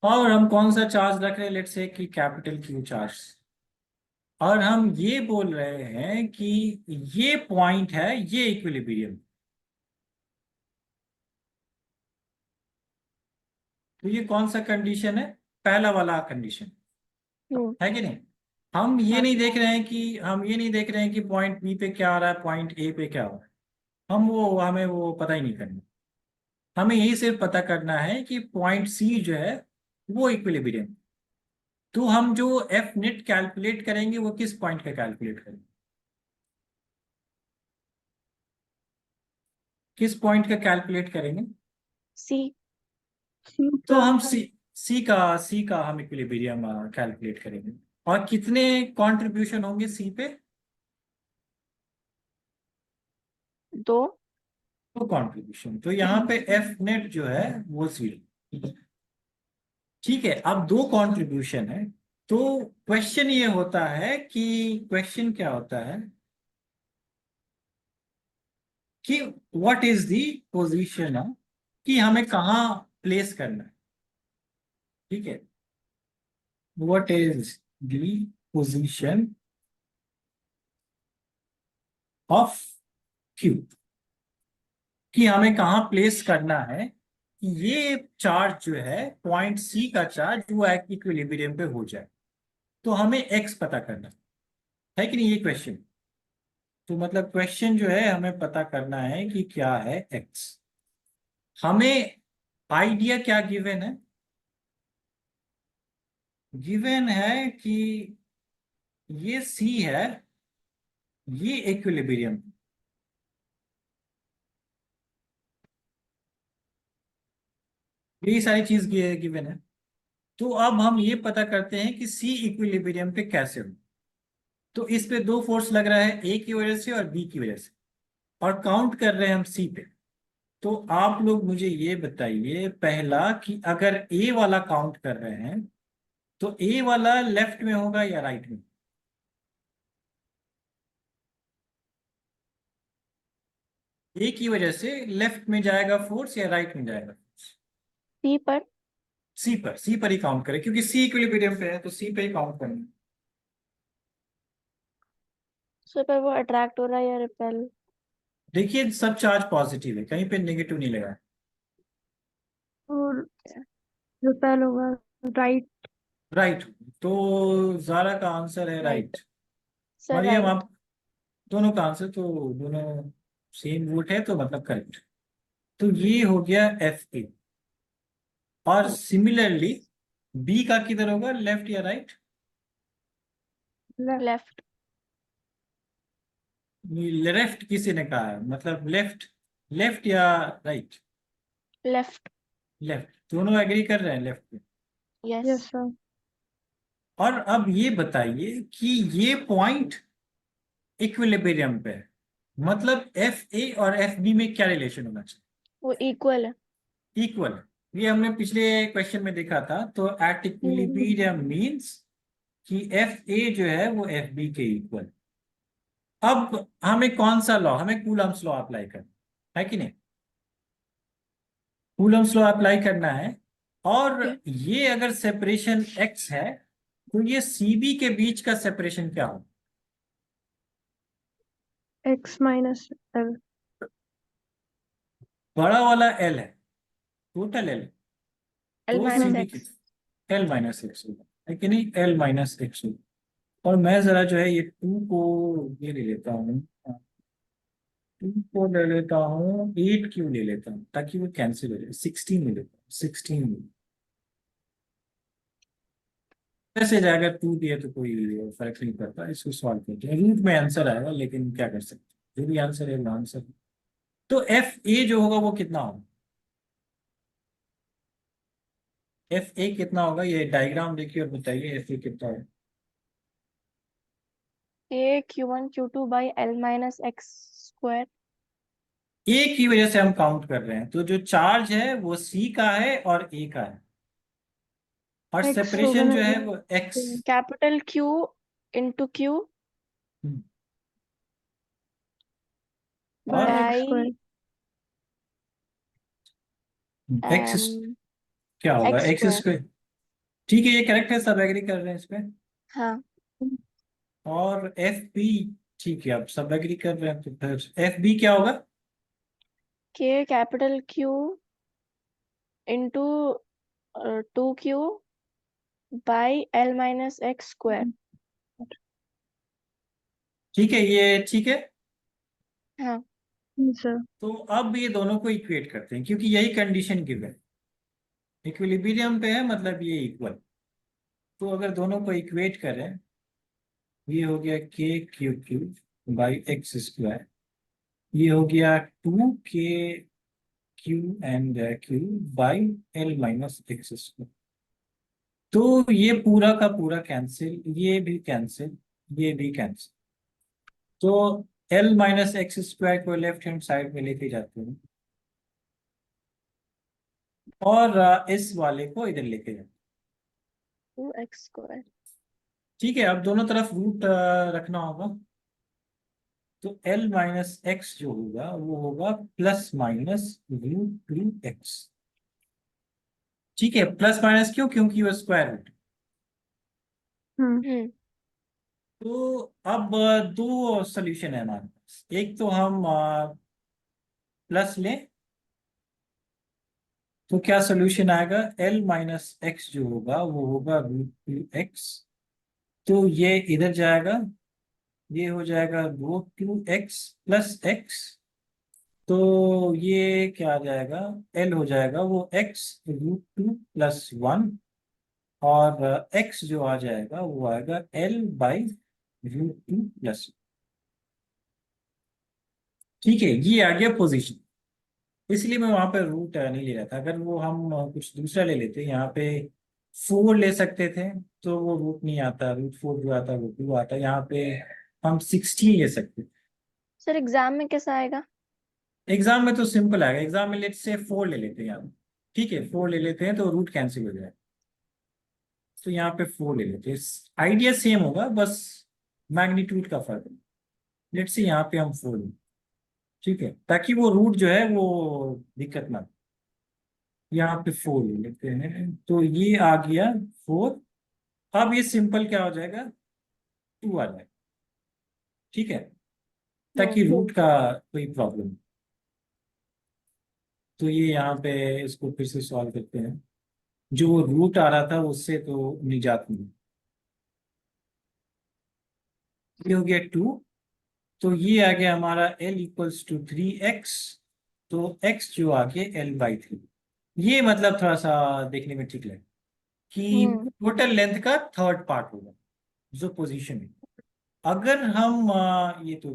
[SPEAKER 1] और हम कौन सा चार्ज रख रहे हैं? लेट्स से कि कैपिटल क्यू चार्ज। और हम ये बोल रहे हैं कि ये पॉइंट है, ये इक्विलिब्रियम। तो ये कौन सा कंडीशन है? पहला वाला कंडीशन
[SPEAKER 3] हम्म।
[SPEAKER 1] है कि नहीं? हम ये
[SPEAKER 3] हाँ।
[SPEAKER 1] नहीं देख रहे हैं कि पॉइंट बी पे क्या आ रहा है, पॉइंट ए पे क्या हो रहा है। हमें वो पता ही नहीं करना। हमें यही सिर्फ पता करना है कि पॉइंट सी जो है वो इक्विलिब्रियम। तो हम जो एफ नेट कैलकुलेट करेंगे वो किस पॉइंट का कैलकुलेट करेंगे? किस पॉइंट का कैलकुलेट करेंगे?
[SPEAKER 3] सी।
[SPEAKER 1] तो हम सी का हम इक्विलिब्रियम कैलकुलेट करेंगे। और कितने कंट्रीब्यूशन होंगे सी पे?
[SPEAKER 3] दो।
[SPEAKER 1] तो कंट्रीब्यूशन, तो यहाँ पे एफ नेट जो है वो जीरो। ठीक है। अब दो कंट्रीब्यूशन है। तो क्वेश्चन ये होता है कि क्वेश्चन क्या होता है कि व्हाट इज द पोजीशन, कि हमें कहाँ प्लेस करना है। ठीक है। What is the position of Q, कि हमें कहाँ प्लेस करना है कि ये चार्ज जो है पॉइंट सी का चार्ज वो इक्विलिब्रियम पे हो जाए। तो हमें एक्स पता करना है कि नहीं, ये क्वेश्चन। तो मतलब क्वेश्चन जो है हमें पता करना है कि क्या है एक्स। हमें आइडिया क्या गिवन है? गिवन है कि ये सी है, ये इक्विलिब्रियम, यही सारी चीज गिवन है। तो अब हम ये पता करते हैं कि सी इक्विलिब्रियम पे कैसे हो। तो इस पे दो फोर्स लग रहा है, ए की वजह से और बी की वजह से, और काउंट कर रहे हैं हम सी पे। तो आप लोग मुझे ये बताइए पहला कि अगर ए वाला काउंट कर रहे हैं तो ए वाला लेफ्ट में होगा या राइट में? ए की वजह से लेफ्ट में जाएगा फोर्स या राइट में जाएगा?
[SPEAKER 3] सी पर।
[SPEAKER 1] सी पर ही काउंट करें, क्योंकि सी इक्विलिब्रियम पे है तो सी पे ही काउंट करना है।
[SPEAKER 3] सो पर वो अट्रैक्ट हो रहा है या रिपेल?
[SPEAKER 1] देखिए सब चार्ज पॉजिटिव है, कहीं पे नेगेटिव नहीं लगा है।
[SPEAKER 2] और रिपेल होगा राइट।
[SPEAKER 1] राइट, तो जारा का आंसर है
[SPEAKER 3] right
[SPEAKER 1] right.
[SPEAKER 3] Sir,
[SPEAKER 1] Mariam
[SPEAKER 3] right.
[SPEAKER 1] आप दोनों का आंसर तो दोनों सेम वोट है, तो मतलब करेक्ट। तो ये हो गया एफ ए। और सिमिलरली बी का किधर होगा, लेफ्ट या राइट?
[SPEAKER 2] लेफ्ट।
[SPEAKER 3] लेफ्ट।
[SPEAKER 1] लेफ्ट किसी ने कहा है, मतलब लेफ्ट, लेफ्ट या राइट?
[SPEAKER 3] लेफ्ट।
[SPEAKER 1] लेफ्ट, दोनों एग्री कर रहे हैं लेफ्ट पे।
[SPEAKER 3] यस।
[SPEAKER 2] Yes sir.
[SPEAKER 1] और अब ये बताइए कि ये पॉइंट इक्विलिब्रियम पे है, मतलब एफ ए और एफ बी में क्या रिलेशन होना चाहिए?
[SPEAKER 3] वो इक्वल है।
[SPEAKER 1] इक्वल। ये हमने पिछले क्वेश्चन में देखा था। तो एट इक्विलिब्रियम मींस कि एफ ए जो है वो एफ बी के इक्वल। अब हमें कौन सा लॉ, हमें कूलम्स लॉ अप्लाई करना है कि नहीं? कूलम्स लॉ अप्लाई करना है। और
[SPEAKER 3] Okay.
[SPEAKER 1] ये अगर सेपरेशन एक्स है तो ये सीबी के बीच का सेपरेशन क्या हो?
[SPEAKER 2] X minus L.
[SPEAKER 1] बड़ा वाला एल है, टोटल एल,
[SPEAKER 3] एल
[SPEAKER 1] तो
[SPEAKER 3] माइनस
[SPEAKER 1] सीबी की
[SPEAKER 3] एक्स।
[SPEAKER 1] एल माइनस एक्स होगा, है कि नहीं? एल माइनस एक्स होगा। और मैं जरा जो है ये टू को ये ले लेता हूँ, टू को ले लेता हूँ, एट क्यों ले लेता हूँ ताकि वो कैंसिल हो जाए, 16 ले लेता हूँ, 16। वैसे जाएगा टू दिया तो कोई फर्क नहीं पड़ता, इसको सॉल्व करते हैं, रूट में आंसर आएगा, लेकिन क्या कर सकते हैं, जो भी आंसर है वो आंसर है। तो एफ ए जो होगा वो कितना होगा? एफ ए कितना होगा, ये डायग्राम देखिए और बताइए एफ ए कितना होगा।
[SPEAKER 3] A Q1 Q2 by L minus X square.
[SPEAKER 1] A की वजह से हम काउंट कर रहे हैं, तो जो चार्ज है वो सी का है और ए का है, और
[SPEAKER 2] एक्स होगा
[SPEAKER 1] सेपरेशन
[SPEAKER 2] ना।
[SPEAKER 1] जो है वो x.
[SPEAKER 3] Capital Q into Q
[SPEAKER 1] और
[SPEAKER 2] एक्स स्क्वायर।
[SPEAKER 3] बाई
[SPEAKER 1] एक्स क्या होगा,
[SPEAKER 3] एक्स
[SPEAKER 1] एक्स
[SPEAKER 3] स्क्वायर।
[SPEAKER 1] स्क्वायर। ठीक है, ये करेक्ट है, सब एग्री कर रहे हैं इस पे।
[SPEAKER 3] हाँ।
[SPEAKER 1] और एफ बी, ठीक है, अब सब एग्री कर रहे हैं, तो फिर एफ बी क्या होगा?
[SPEAKER 3] के capital Q into 2Q by L minus X square.
[SPEAKER 1] ठीक है, ये ठीक है।
[SPEAKER 3] हाँ।
[SPEAKER 2] सर।
[SPEAKER 1] तो अब ये दोनों को इक्वेट करते हैं, क्योंकि यही कंडीशन गिवन है, इक्विलिब्रियम पे है, मतलब ये इक्वल। तो अगर दोनों को इक्वेट करें, ये हो गया के Q Q by x square, ये हो गया टू के Q and Q by L minus X square. तो ये पूरा का पूरा कैंसिल, ये भी कैंसिल, ये भी कैंसिल। तो एल माइनस एक्स स्क्वायर को लेफ्ट हैंड साइड में लेके जाते हैं, और इस वाले को इधर लेके जाते हैं।
[SPEAKER 3] 2x square.
[SPEAKER 1] ठीक है, अब दोनों तरफ रूट रखना होगा। तो एल माइनस एक्स जो होगा वो होगा plus minus root two X. ठीक है, प्लस माइनस क्यों, क्योंकि वो स्क्वायर रूट।
[SPEAKER 2] हम्म।
[SPEAKER 3] हम्म।
[SPEAKER 1] तो अब दो सोल्यूशन है हमारे पास। एक तो हम प्लस लें तो क्या सोल्यूशन आएगा, एल माइनस एक्स जो होगा वो होगा रूट टू एक्स। तो ये इधर जाएगा, ये हो जाएगा root two X plus X. तो ये क्या आ जाएगा, एल हो जाएगा वो X root two plus one, और एक्स जो आ जाएगा वो आएगा L by root two plus. ठीक है, ये आ गया पोजीशन। इसलिए मैं वहां पर रूट नहीं ले रहा था। अगर वो हम कुछ दूसरा ले लेते, यहाँ पे फोर ले सकते थे, तो वो रूट नहीं आता, रूट फोर जो आता है वो टू आता है। यहाँ पे हम 16 ले सकते।
[SPEAKER 3] सर एग्जाम में कैसा आएगा?
[SPEAKER 1] एग्जाम में तो सिंपल आएगा। एग्जाम में लेट्स से फोर ले लेते हैं यहाँ। ठीक है, फोर ले लेते हैं तो रूट कैंसिल हो जाएगा। तो यहाँ पे फोर ले लेते हैं, आइडिया सेम होगा, बस मैग्नीट्यूड का फर्क है। लेट्स से यहाँ पे हम फोर लें, ठीक है, ताकि वो रूट जो है वो दिक्कत ना हो। यहाँ पे फोर ले लेते हैं, तो ये आ गया फोर। अब ये सिंपल क्या हो जाएगा, टू आ जाएगा। ठीक है, ताकि रूट का कोई प्रॉब्लम। तो ये यहाँ पे इसको फिर से सॉल्व करते हैं। जो रूट आ रहा था उससे तो निजात मिली। ये हो गया टू। तो ये आ गया हमारा L equals to three X. तो एक्स जो आ गया एल बाई थ्री। ये मतलब थोड़ा सा देखने में ठीक लगे कि टोटल लेंथ का थर्ड पार्ट होगा जो पोजीशन है। अगर हम ये तो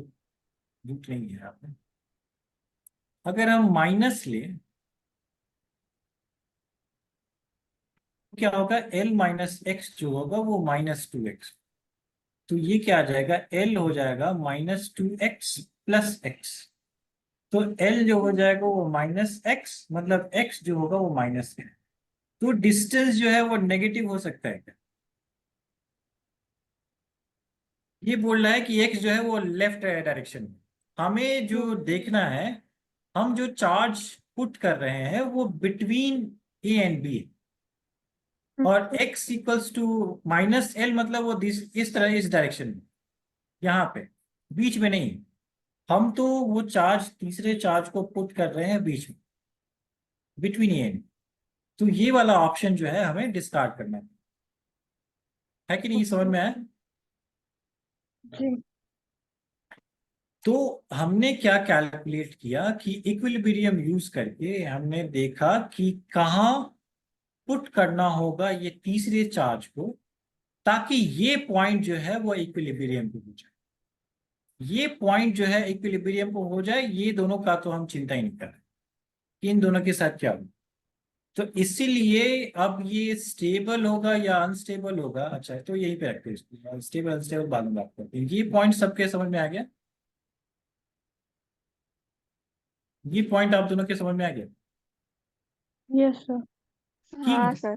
[SPEAKER 1] रूट नहीं है आपने, अगर हम माइनस ले, क्या होगा, एल माइनस एक्स जो होगा वो माइनस टू एक्स। तो ये क्या आ जाएगा, एल हो जाएगा minus two X plus X. तो एल जो हो जाएगा वो माइनस एक्स, मतलब एक्स जो होगा वो माइनस है। तो डिस्टेंस जो है वो नेगेटिव हो सकता है क्या? ये बोल रहा है कि एक्स जो है वो लेफ्ट डायरेक्शन में। हमें जो देखना है, हम जो चार्ज पुट कर रहे हैं वो बिटवीन ए एंड बी, और x equals to minus L, मतलब वो इस तरह, इस डायरेक्शन में, यहाँ पे बीच में नहीं। हम तो वो चार्ज, तीसरे चार्ज को पुट कर रहे हैं बीच में, बिटवीन ए एंड। तो ये वाला ऑप्शन जो है हमें डिस्कार्ड करना है कि नहीं, समझ में आया?
[SPEAKER 2] जी।
[SPEAKER 1] तो हमने क्या कैलकुलेट किया कि इक्विलिब्रियम यूज करके हमने देखा कि कहाँ पुट करना होगा ये तीसरे चार्ज को, ताकि ये पॉइंट जो है वो इक्विलिब्रियम पे हो जाए। ये पॉइंट जो है इक्विलिब्रियम को हो जाए, ये दोनों का तो हम चिंता ही नहीं कर रहे कि इन दोनों के साथ क्या होगा। तो इसीलिए अब ये स्टेबल होगा या अनस्टेबल होगा, अच्छा तो यहीं पे रखते हैं इसको, स्टेबल अनस्टेबल बाद में बात करते हैं। ये पॉइंट सबके समझ में आ गया? ये पॉइंट आप दोनों के समझ में आ गया
[SPEAKER 2] यस सर।
[SPEAKER 1] कि
[SPEAKER 3] हाँ सर।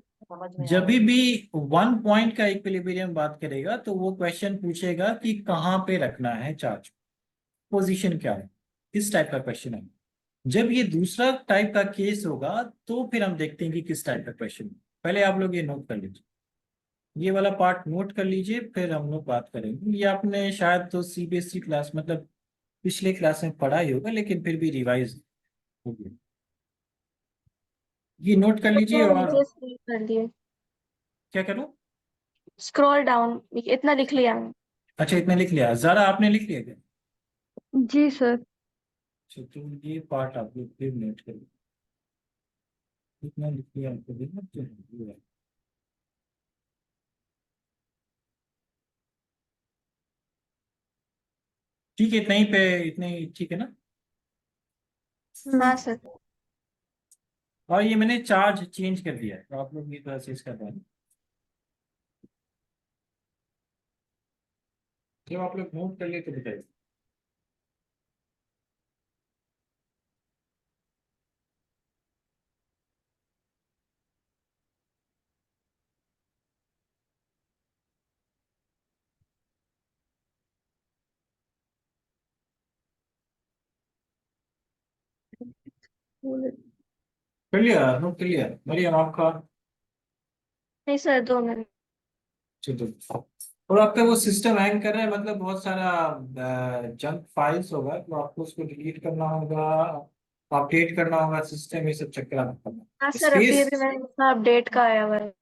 [SPEAKER 1] जब भी वन पॉइंट का इक्विलिब्रियम बात करेगा तो वो क्वेश्चन पूछेगा कि कहाँ पे रखना है चार्ज, पोजीशन क्या है, इस टाइप का क्वेश्चन है। जब ये दूसरा टाइप का केस होगा तो फिर हम देखते हैं कि किस टाइप का क्वेश्चन। पहले आप लोग ये नोट कर लीजिए, ये वाला पार्ट नोट कर लीजिए, फिर हम लोग बात करेंगे। ये आपने शायद तो सीबीएसई क्लास, मतलब पिछले क्लास में पढ़ा ही होगा, लेकिन फिर भी रिवाइज हो गया। ये नोट कर लीजिए।
[SPEAKER 3] थोड़ा
[SPEAKER 1] और
[SPEAKER 3] नीचे स्क्रॉल कर दिए,
[SPEAKER 1] क्या करूं?
[SPEAKER 3] स्क्रॉल डाउन, इतना लिख लिया मैंने।
[SPEAKER 1] अच्छा, इतना लिख लिया, जरा आपने लिख लिया क्या?
[SPEAKER 2] जी सर।
[SPEAKER 1] अच्छा, तो ये पार्ट आप लोग फिर नोट करिए, कितना लिख लिया आपको देखना चाहिए। ठीक है, इतना ही पे, इतने ही ठीक है ना?
[SPEAKER 3] हाँ सर।
[SPEAKER 1] और ये मैंने चार्ज चेंज कर दिया है, तो आप लोग ये थोड़ा सा इसका ध्यान, जब आप लोग नोट कर ले तो बताइए। कर लिया, नोट कर लिया, मरियम आपका?
[SPEAKER 3] नहीं सर, 2 मिनट।
[SPEAKER 1] चलो। और आपका वो सिस्टम हैंग कर रहा है, मतलब बहुत सारा जंक फाइल्स होगा, तो आपको उसको डिलीट करना होगा, अपडेट करना होगा सिस्टम, ये सब चक्कर आपको
[SPEAKER 3] हाँ
[SPEAKER 1] करना।
[SPEAKER 3] सर, अभी
[SPEAKER 1] स्पेस,
[SPEAKER 3] अभी मैंने देखा अपडेट का आया हुआ है।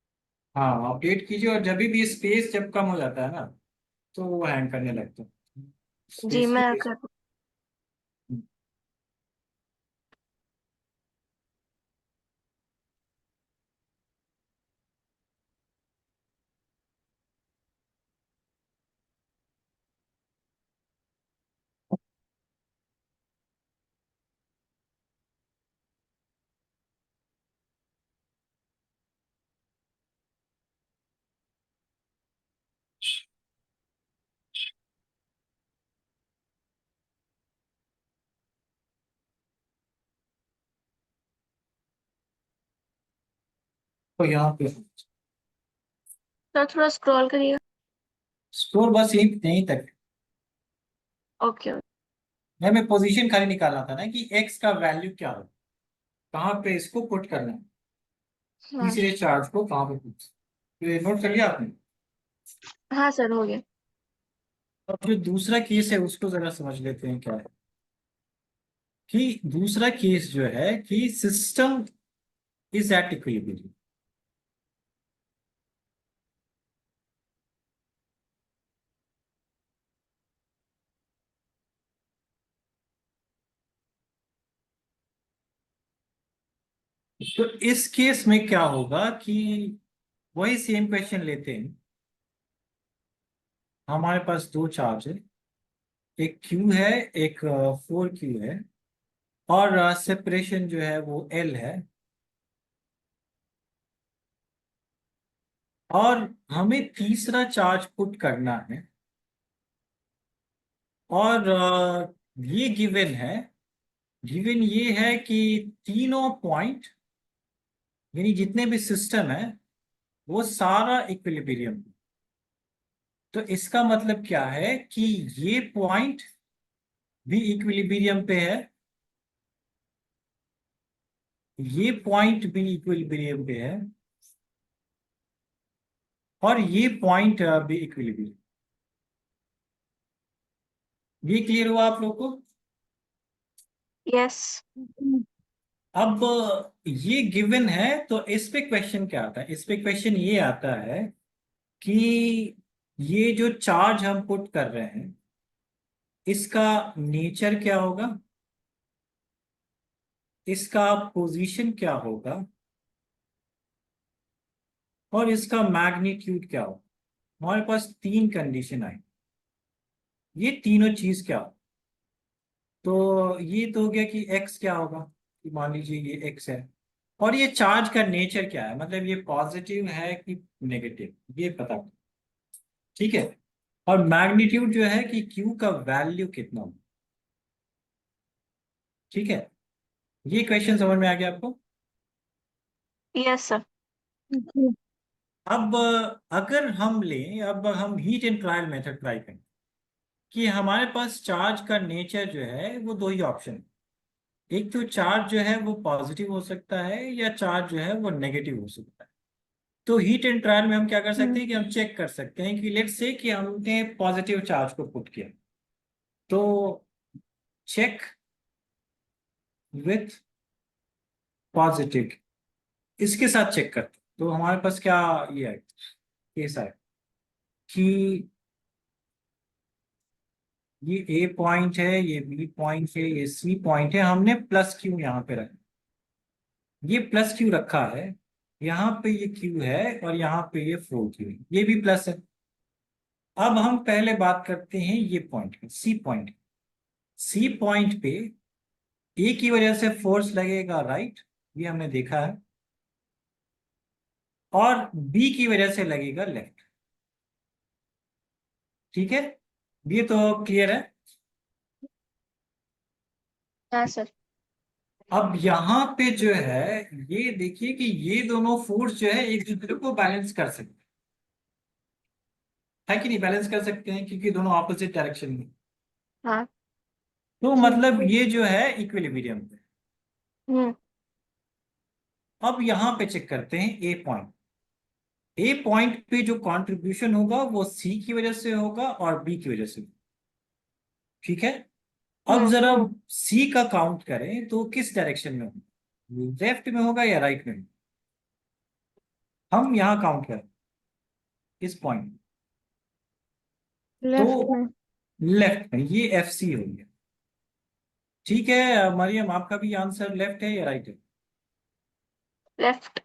[SPEAKER 1] हाँ अपडेट कीजिए, और जब भी स्पेस जब कम हो जाता है ना, तो वो हैंग करने लगता है।
[SPEAKER 3] जी
[SPEAKER 1] स्पेस
[SPEAKER 3] मैं
[SPEAKER 1] की
[SPEAKER 3] कर।
[SPEAKER 1] तो यहाँ पे
[SPEAKER 3] सर थोड़ा स्क्रॉल करिएगा।
[SPEAKER 1] स्टोर बस यहीं तक।
[SPEAKER 3] ओके।
[SPEAKER 1] हमें पोजीशन खाली निकालना था ना कि एक्स का वैल्यू क्या हो, कहाँ पे इसको पुट करना है,
[SPEAKER 3] हाँ।
[SPEAKER 1] तीसरे चार्ज को कहाँ पे पुट। तो ये नोट कर लिया आपने।
[SPEAKER 3] हाँ सर हो गया।
[SPEAKER 1] अब जो दूसरा केस है उसको जरा समझ लेते हैं क्या है। कि दूसरा केस जो है कि सिस्टम इज एट इक्विलिब्रियम। तो इस केस में क्या होगा कि वही सेम क्वेश्चन लेते हैं। हमारे पास दो चार्ज है, एक क्यू है, एक 4Q है, और सेपरेशन जो है वो L है। और हमें तीसरा चार्ज पुट करना है, और ये गिवन है, गिवन ये है कि तीनों पॉइंट, यानी जितने भी सिस्टम है वो सारा इक्विलिब्रियम। तो इसका मतलब क्या है कि ये पॉइंट भी इक्विलिब्रियम पे है, ये पॉइंट भी इक्विलिब्रियम पे है, और ये पॉइंट भी इक्विलिब्रियम। ये क्लियर हुआ आप लोगों को।
[SPEAKER 3] यस।
[SPEAKER 1] अब ये गिवन है, तो इस पे क्वेश्चन क्या आता है, इस पे क्वेश्चन ये आता है कि ये जो चार्ज हम पुट कर रहे हैं इसका नेचर क्या होगा, इसका पोजीशन क्या होगा, और इसका मैग्नीट्यूड क्या होगा। हमारे पास तीन कंडीशन आई, ये तीनों चीज क्या हो। तो ये तो हो गया कि एक्स क्या होगा, कि मान लीजिए ये एक्स है, और ये चार्ज का नेचर क्या है, मतलब ये पॉजिटिव है कि नेगेटिव, ये पता। ठीक है। और मैग्नीट्यूड जो है कि क्यू का वैल्यू कितना हो। ठीक है। ये क्वेश्चन समझ में आ गया आपको।
[SPEAKER 3] Yes sir.
[SPEAKER 1] अब अगर हम लें, अब हम heat and trial method try करें, कि हमारे पास चार्ज का नेचर जो है वो दो ही ऑप्शन है। एक तो चार्ज जो है वो पॉजिटिव हो सकता है, या चार्ज जो है वो नेगेटिव हो सकता है। तो हीट एंड ट्रायल में हम क्या कर सकते हैं कि हम चेक कर सकते हैं कि लेट्स से कि हमने पॉजिटिव चार्ज को पुट किया, तो चेक विथ पॉजिटिव, इसके साथ चेक करते हैं। तो हमारे पास क्या ये है, केस है कि ये ए पॉइंट है, ये बी पॉइंट है, ये सी पॉइंट है, हमने प्लस क्यू यहाँ पे रखा, ये प्लस क्यू रखा है, यहाँ पे ये क्यू है, और यहाँ पे ये 4Q है, ये भी प्लस है। अब हम पहले बात करते हैं ये पॉइंट की, सी पॉइंट। सी पॉइंट पे ए की वजह से फोर्स लगेगा राइट, ये हमने देखा है, और बी की वजह से लगेगा लेफ्ट। ठीक है, ये तो क्लियर है।
[SPEAKER 3] हाँ सर।
[SPEAKER 1] अब यहाँ पे जो है ये देखिए कि ये दोनों फोर्स जो है एक दूसरे को बैलेंस कर सकते हैं, है कि नहीं, बैलेंस कर सकते हैं क्योंकि दोनों ऑपोजिट डायरेक्शन में।
[SPEAKER 3] हाँ।
[SPEAKER 1] तो मतलब ये जो है इक्विलिब्रियम पे।
[SPEAKER 3] हम्म।
[SPEAKER 1] अब यहाँ पे चेक करते हैं ए पॉइंट। ए पॉइंट पे जो कंट्रीब्यूशन होगा वो सी की वजह से होगा और बी की वजह से। ठीक है, अब जरा सी का काउंट करें तो किस डायरेक्शन में होगा, लेफ्ट में होगा या राइट में? हम यहाँ काउंट करें इस पॉइंट,
[SPEAKER 2] लेफ्ट
[SPEAKER 1] तो
[SPEAKER 2] में।
[SPEAKER 1] लेफ्ट में, ये एफ सी हो गया। ठीक है मरियम, आपका भी आंसर लेफ्ट है या राइट है?
[SPEAKER 3] लेफ्ट।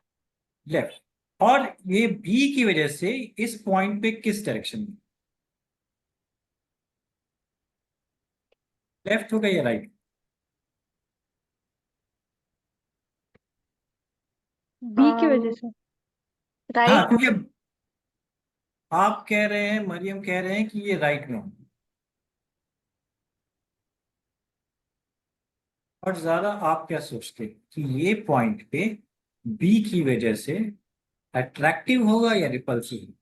[SPEAKER 1] लेफ्ट। और ये बी की वजह से इस पॉइंट पे किस डायरेक्शन में, लेफ्ट होगा या राइट?
[SPEAKER 2] बी की वजह से।
[SPEAKER 1] हाँ,
[SPEAKER 3] राइट।
[SPEAKER 1] क्योंकि आप कह रहे हैं, मरियम कह रहे हैं कि ये राइट में हो, और ज्यादा आप क्या सोचते हैं कि ये पॉइंट पे बी की वजह से अट्रैक्टिव होगा या रिपल्सिव?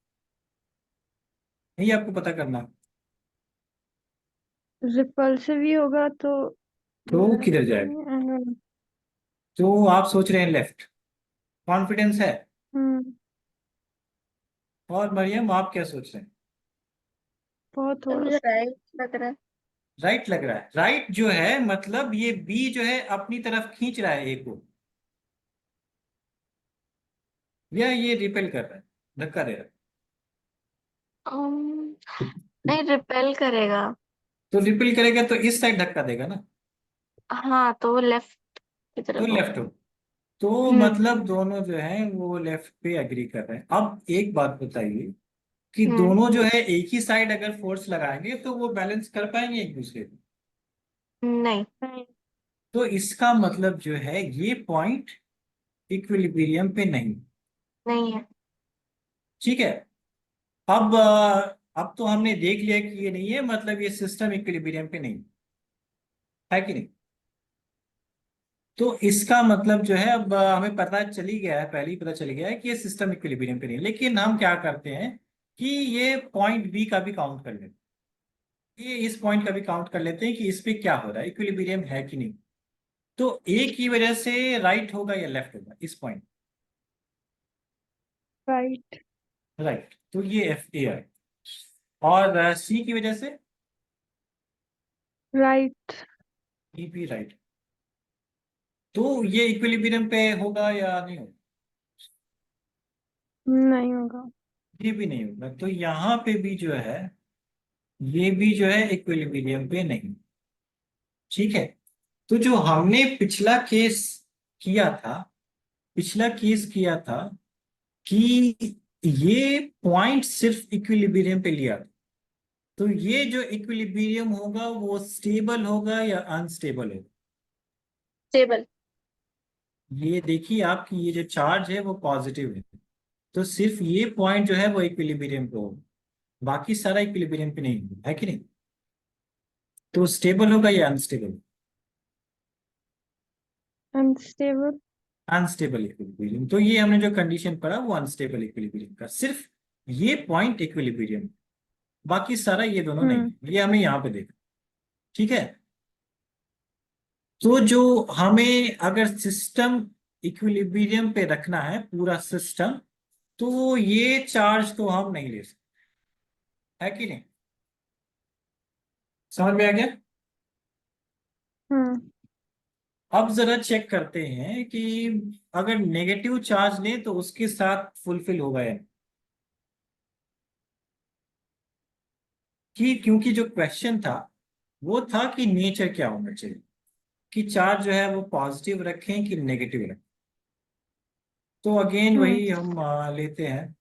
[SPEAKER 1] नहीं, आपको पता करना।
[SPEAKER 2] रिपल्सिव ही होगा तो
[SPEAKER 1] तो
[SPEAKER 2] left
[SPEAKER 1] किधर जाएगा?
[SPEAKER 2] में, I don't know।
[SPEAKER 1] तो आप सोच रहे हैं लेफ्ट, कॉन्फिडेंस है?
[SPEAKER 2] हम्म।
[SPEAKER 1] और मरियम आप क्या सोच रहे हैं?
[SPEAKER 2] बहुत
[SPEAKER 3] तो
[SPEAKER 2] थोड़ा
[SPEAKER 3] मुझे
[SPEAKER 2] सा।
[SPEAKER 3] राइट लग रहा है।
[SPEAKER 1] राइट लग रहा है। राइट जो है मतलब ये बी जो है अपनी तरफ खींच रहा है ए को, या ये रिपेल कर रहा है, धक्का दे रहा है?
[SPEAKER 3] नहीं, रिपेल करेगा।
[SPEAKER 1] तो रिपेल करेगा तो इस साइड धक्का देगा ना,
[SPEAKER 3] हाँ, तो वो लेफ्ट की
[SPEAKER 1] तो
[SPEAKER 3] तरफ
[SPEAKER 1] लेफ्ट
[SPEAKER 3] होगा।
[SPEAKER 1] हो। तो
[SPEAKER 2] हम्म।
[SPEAKER 1] मतलब दोनों जो है वो लेफ्ट पे एग्री कर रहे हैं। अब एक बात बताइए कि
[SPEAKER 3] हम्म।
[SPEAKER 1] दोनों जो है एक ही साइड अगर फोर्स लगाएंगे तो वो बैलेंस कर पाएंगे एक दूसरे को?
[SPEAKER 3] नहीं।
[SPEAKER 2] नहीं।
[SPEAKER 1] तो इसका मतलब जो है ये पॉइंट इक्विलिब्रियम पे नहीं।
[SPEAKER 3] नहीं है।
[SPEAKER 1] ठीक है, अब तो हमने देख लिया कि ये नहीं है, मतलब ये सिस्टम इक्विलिब्रियम पे नहीं है कि नहीं? तो इसका मतलब जो है अब हमें पता चली गया है, पहले ही पता चल गया है कि ये सिस्टम इक्विलिब्रियम पे नहीं है। लेकिन हम क्या करते हैं कि ये पॉइंट बी का भी काउंट कर लेते हैं, ये इस पॉइंट का भी काउंट कर लेते हैं कि इस पे क्या हो रहा है, इक्विलिब्रियम है कि नहीं। तो ए की वजह से राइट होगा या लेफ्ट होगा इस पॉइंट?
[SPEAKER 2] राइट।
[SPEAKER 1] राइट, तो ये एफ ए है। और सी की वजह से
[SPEAKER 2] राइट।
[SPEAKER 1] ई भी राइट। तो ये इक्विलिब्रियम पे होगा या नहीं होगा?
[SPEAKER 2] नहीं होगा।
[SPEAKER 1] ये भी नहीं होगा, तो यहाँ पे भी जो है ये भी जो है इक्विलिब्रियम पे नहीं। ठीक है, तो जो हमने पिछला केस किया था, पिछला केस किया था कि ये पॉइंट सिर्फ इक्विलिब्रियम पे लिया, तो ये जो इक्विलिब्रियम होगा वो स्टेबल होगा या अनस्टेबल होगा?
[SPEAKER 3] स्टेबल।
[SPEAKER 1] ये देखिए आपकी ये जो चार्ज है वो पॉजिटिव है, तो सिर्फ ये पॉइंट जो है वो इक्विलिब्रियम पे होगा, बाकी सारा इक्विलिब्रियम पे नहीं होगा, है कि नहीं? तो स्टेबल होगा या अनस्टेबल?
[SPEAKER 2] अनस्टेबल।
[SPEAKER 1] अनस्टेबल इक्विलिब्रियम, तो ये हमने जो कंडीशन पढ़ा वो अनस्टेबल इक्विलिब्रियम का, सिर्फ ये पॉइंट इक्विलिब्रियम, बाकी सारा ये दोनों
[SPEAKER 2] हम्म।
[SPEAKER 1] नहीं, ये हमें यहाँ पे देखा। ठीक है, तो जो हमें अगर सिस्टम इक्विलिब्रियम पे रखना है पूरा सिस्टम, तो ये चार्ज तो हम नहीं ले सकते, है कि नहीं? समझ में आ गया?
[SPEAKER 2] हम्म।
[SPEAKER 1] अब जरा चेक करते हैं कि अगर नेगेटिव चार्ज लें तो उसके साथ फुलफिल होगा या नहीं। कि क्योंकि जो क्वेश्चन था वो था कि नेचर क्या होना चाहिए, कि चार्ज जो है वो पॉजिटिव रखें कि नेगेटिव रखें। तो अगेन
[SPEAKER 2] हम्म।
[SPEAKER 1] वही हम लेते हैं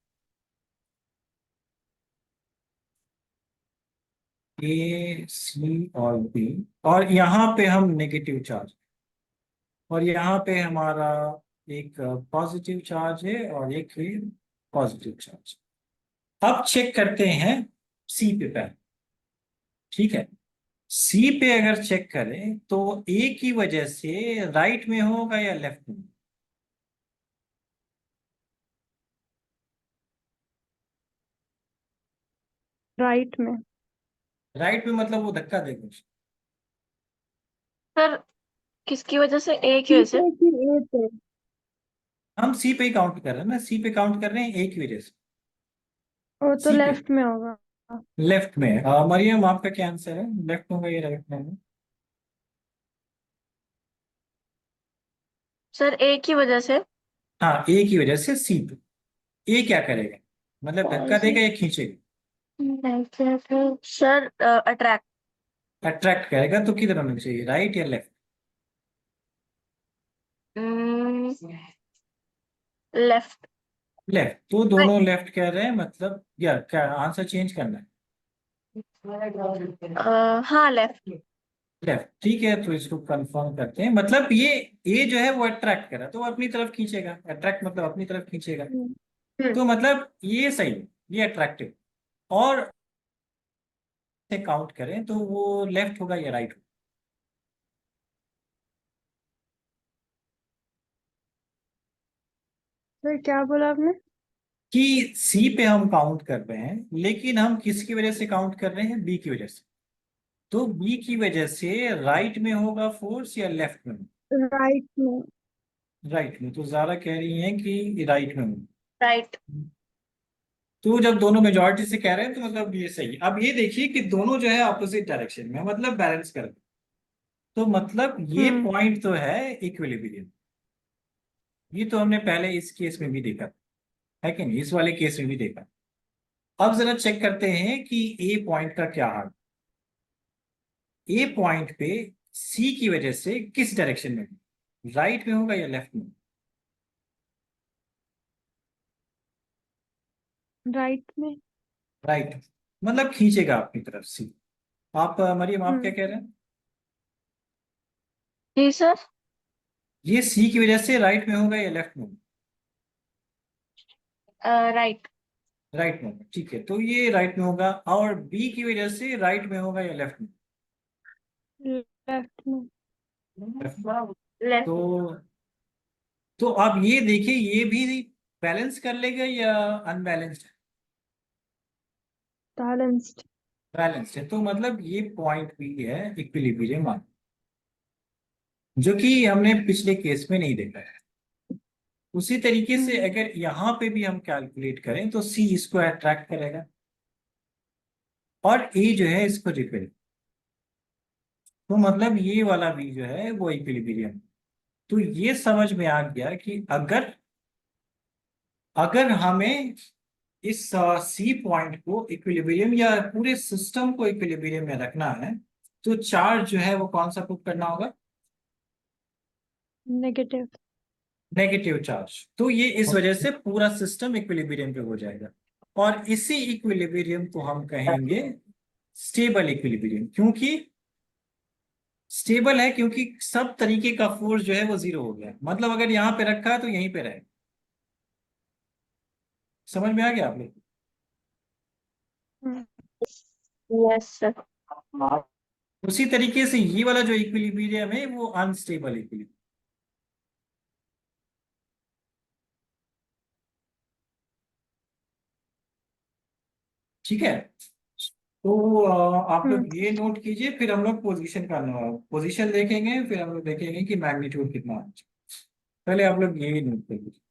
[SPEAKER 1] ए सी और बी, और यहाँ पे हम नेगेटिव चार्ज, और यहाँ पे हमारा एक पॉजिटिव चार्ज है और एक पॉजिटिव चार्ज। अब चेक करते हैं सी पे पहले। ठीक है, सी पे अगर चेक करें तो ए की वजह से राइट में होगा या लेफ्ट में?
[SPEAKER 2] राइट में।
[SPEAKER 1] राइट में मतलब वो धक्का देगा।
[SPEAKER 3] सर, किसकी वजह से? ए की
[SPEAKER 2] सी
[SPEAKER 3] वजह से।
[SPEAKER 2] पे कि ए पे?
[SPEAKER 1] हम सी पे ही काउंट कर रहे हैं ना, सी पे काउंट कर रहे हैं ए की वजह से।
[SPEAKER 2] वो तो
[SPEAKER 1] सी पे
[SPEAKER 2] लेफ्ट में होगा।
[SPEAKER 1] लेफ्ट में मरियम आपका क्या आंसर है, लेफ्ट में होगा या राइट में होगा?
[SPEAKER 3] सर ए की वजह से।
[SPEAKER 1] हाँ, ए की वजह से सी पे। ए क्या करेगा, मतलब धक्का
[SPEAKER 3] पॉलिसी।
[SPEAKER 1] देगा या खींचेगा?
[SPEAKER 3] Sir attract.
[SPEAKER 1] अट्रैक्ट करेगा, तो किधर होना चाहिए, राइट या लेफ्ट?
[SPEAKER 3] लेफ्ट।
[SPEAKER 1] लेफ्ट, तो दोनों लेफ्ट कह रहे हैं, मतलब या क्या आंसर चेंज करना है?
[SPEAKER 3] हाँ लेफ्ट।
[SPEAKER 1] लेफ्ट, ठीक है, तो इसको कंफर्म करते हैं, मतलब ये ए जो है वो अट्रैक्ट करा तो वो अपनी तरफ खींचेगा, अट्रैक्ट मतलब अपनी तरफ खींचेगा। तो मतलब ये सही है, ये अट्रैक्टिव। और से काउंट करें तो वो लेफ्ट होगा या राइट होगा?
[SPEAKER 2] फिर क्या बोला आपने?
[SPEAKER 1] कि सी पे हम काउंट कर रहे हैं, लेकिन हम किसकी वजह से काउंट कर रहे हैं, बी की वजह से। तो बी की वजह से राइट में होगा फोर्स या लेफ्ट में?
[SPEAKER 2] राइट में।
[SPEAKER 1] राइट में, तो ज़ारा कह रही हैं कि राइट में होगा।
[SPEAKER 3] राइट।
[SPEAKER 1] तो जब दोनों मेजॉरिटी से कह रहे हैं तो मतलब ये सही है। अब ये देखिए कि दोनों जो है ऑपोजिट डायरेक्शन में, मतलब बैलेंस कर, तो मतलब ये
[SPEAKER 2] हम्म।
[SPEAKER 1] पॉइंट तो है इक्विलिब्रियम। ये तो हमने पहले इस केस में भी देखा है कि नहीं, इस वाले केस में भी देखा। अब जरा चेक करते हैं कि ए पॉइंट का क्या हाल। ए पॉइंट पे सी की वजह से किस डायरेक्शन में, राइट में होगा या लेफ्ट में?
[SPEAKER 2] राइट में।
[SPEAKER 1] राइट, मतलब खींचेगा अपनी तरफ सी। आप मरियम आप क्या
[SPEAKER 2] हम्म।
[SPEAKER 1] कह रहे हैं?
[SPEAKER 3] जी सर।
[SPEAKER 1] ये सी की वजह से राइट में होगा या लेफ्ट में?
[SPEAKER 3] राइट।
[SPEAKER 1] राइट में होगा, ठीक है, तो ये राइट में होगा। और बी की वजह से राइट में होगा या लेफ्ट में?
[SPEAKER 2] लेफ्ट में।
[SPEAKER 1] लेफ्ट।
[SPEAKER 3] लेफ्ट।
[SPEAKER 1] तो तो अब ये देखिए, ये भी बैलेंस कर लेगा या अनबैलेंस्ड है?
[SPEAKER 2] बैलेंस्ड।
[SPEAKER 1] बैलेंस्ड है, तो मतलब ये पॉइंट भी है इक्विलिब्रियम मान, जो कि हमने पिछले केस में नहीं देखा है। उसी तरीके से
[SPEAKER 2] हम्म।
[SPEAKER 1] अगर यहाँ पे भी हम कैलकुलेट करें तो सी इसको अट्रैक्ट करेगा और ए जो है इसको रिपेल। तो मतलब ये वाला भी जो है वो इक्विलिब्रियम। तो ये समझ में आ गया कि अगर अगर हमें इस सी पॉइंट को इक्विलिब्रियम या पूरे सिस्टम को इक्विलिब्रियम में रखना है, तो चार्ज जो है वो कौन सा पुट करना होगा,
[SPEAKER 2] नेगेटिव।
[SPEAKER 1] Negative charge. तो ये इस वजह से पूरा सिस्टम इक्विलिब्रियम पे हो जाएगा। और इसी इक्विलिब्रियम को हम कहेंगे स्टेबल इक्विलिब्रियम। क्योंकि स्टेबल है, क्योंकि सब तरीके का फोर्स जो है वो जीरो हो गया, मतलब अगर यहाँ पे रखा है तो यहीं पे रहे। समझ में आ गया आप लोग?
[SPEAKER 3] Yes sir.
[SPEAKER 1] उसी तरीके से ये वाला जो इक्विलिब्रियम है वो अनस्टेबल इक्विलिब्रियम। ठीक है, तो आप
[SPEAKER 2] हम्म।
[SPEAKER 1] लोग ये नोट कीजिए, फिर हम लोग पोजीशन का पोजीशन देखेंगे, फिर हम लोग देखेंगे कि मैग्नीट्यूड कितना है। पहले आप लोग ये नोट कर लीजिए।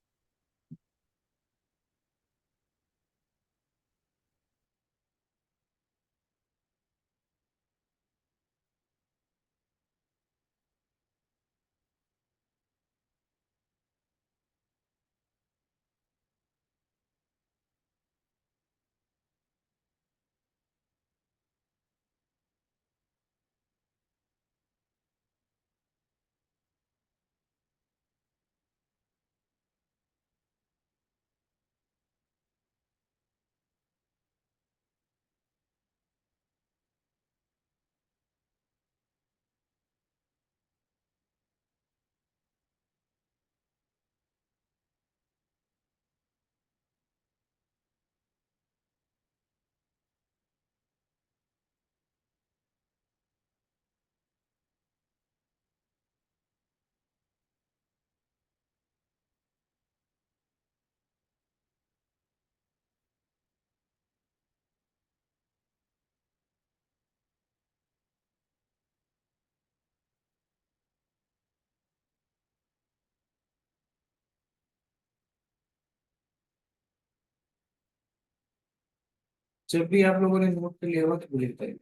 [SPEAKER 1] जब भी आप लोगों ने नोट कर लिया होगा तो मुझे बताइए।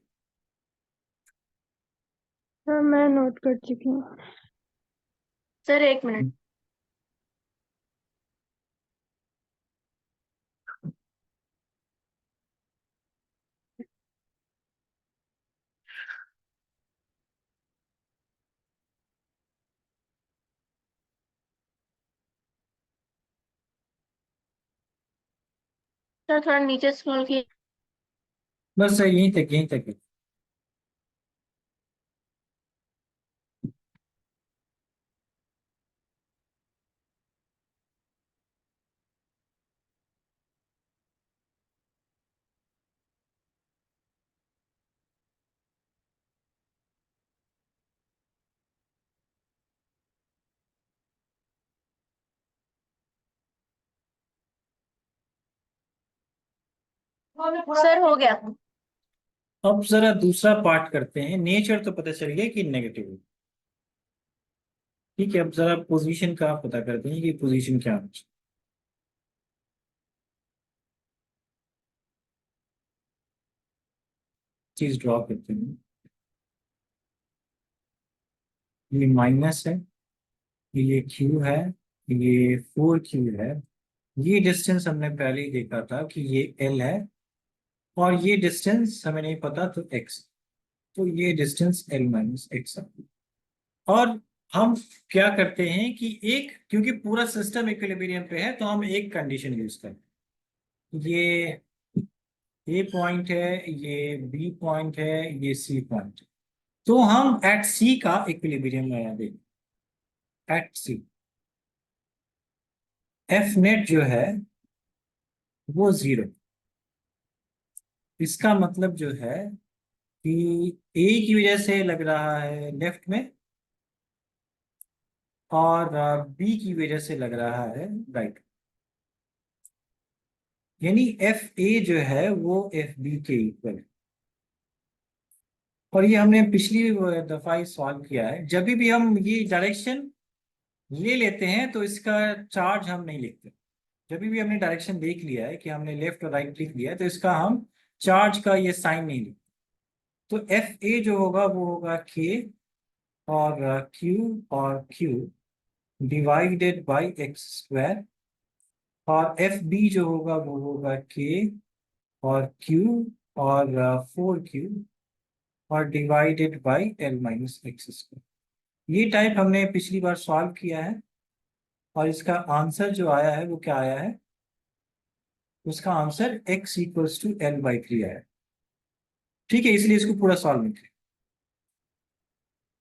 [SPEAKER 2] हाँ, मैं नोट कर चुकी हूँ।
[SPEAKER 3] Sir 1 minute. सर थोड़ा नीचे स्क्रॉल किए।
[SPEAKER 1] बस यहीं तक है।
[SPEAKER 3] सर हो गया।
[SPEAKER 1] अब जरा दूसरा पार्ट करते हैं। नेचर तो पता चल गया कि नेगेटिव है। ठीक है, अब जरा पोजीशन का पता करते हैं कि पोजीशन क्या है। चीज ड्रॉ करते हैं। ये माइनस है, ये क्यू है, ये 4Q है। ये डिस्टेंस हमने पहले ही देखा था कि ये L है, और ये डिस्टेंस हमें नहीं पता तो X। तो ये डिस्टेंस L-X है। और हम क्या करते हैं कि एक, क्योंकि पूरा सिस्टम इक्विलिब्रियम पे है तो हम एक कंडीशन यूज करते हैं। ये A पॉइंट है, ये B पॉइंट है, ये C पॉइंट है। तो हम एट C का इक्विलिब्रियम लगा देंगे। एट C F नेट जो है वो 0। इसका मतलब जो है कि A की वजह से लग रहा है लेफ्ट में, और B की वजह से लग रहा है राइट। यानी FA जो है वो FB के इक्वल है। और ये हमने पिछली दफा ही सॉल्व किया है। जब भी हम ये डायरेक्शन ले लेते हैं तो इसका चार्ज हम नहीं लिखते। जब भी हमने डायरेक्शन देख लिया है कि हमने लेफ्ट और राइट लिख लिया है तो इसका हम चार्ज का ये साइन नहीं लिखते। तो FA जो होगा वो होगा K और Q और Q डिवाइडेड बाई x²। और FB जो होगा वो होगा K और Q और 4Q और डिवाइडेड बाई L-X²। ये टाइप हमने पिछली बार सॉल्व किया है, और इसका आंसर जो आया है वो क्या आया है? उसका आंसर x = L/3 आया है। ठीक है, इसलिए इसको पूरा सॉल्व नहीं करें।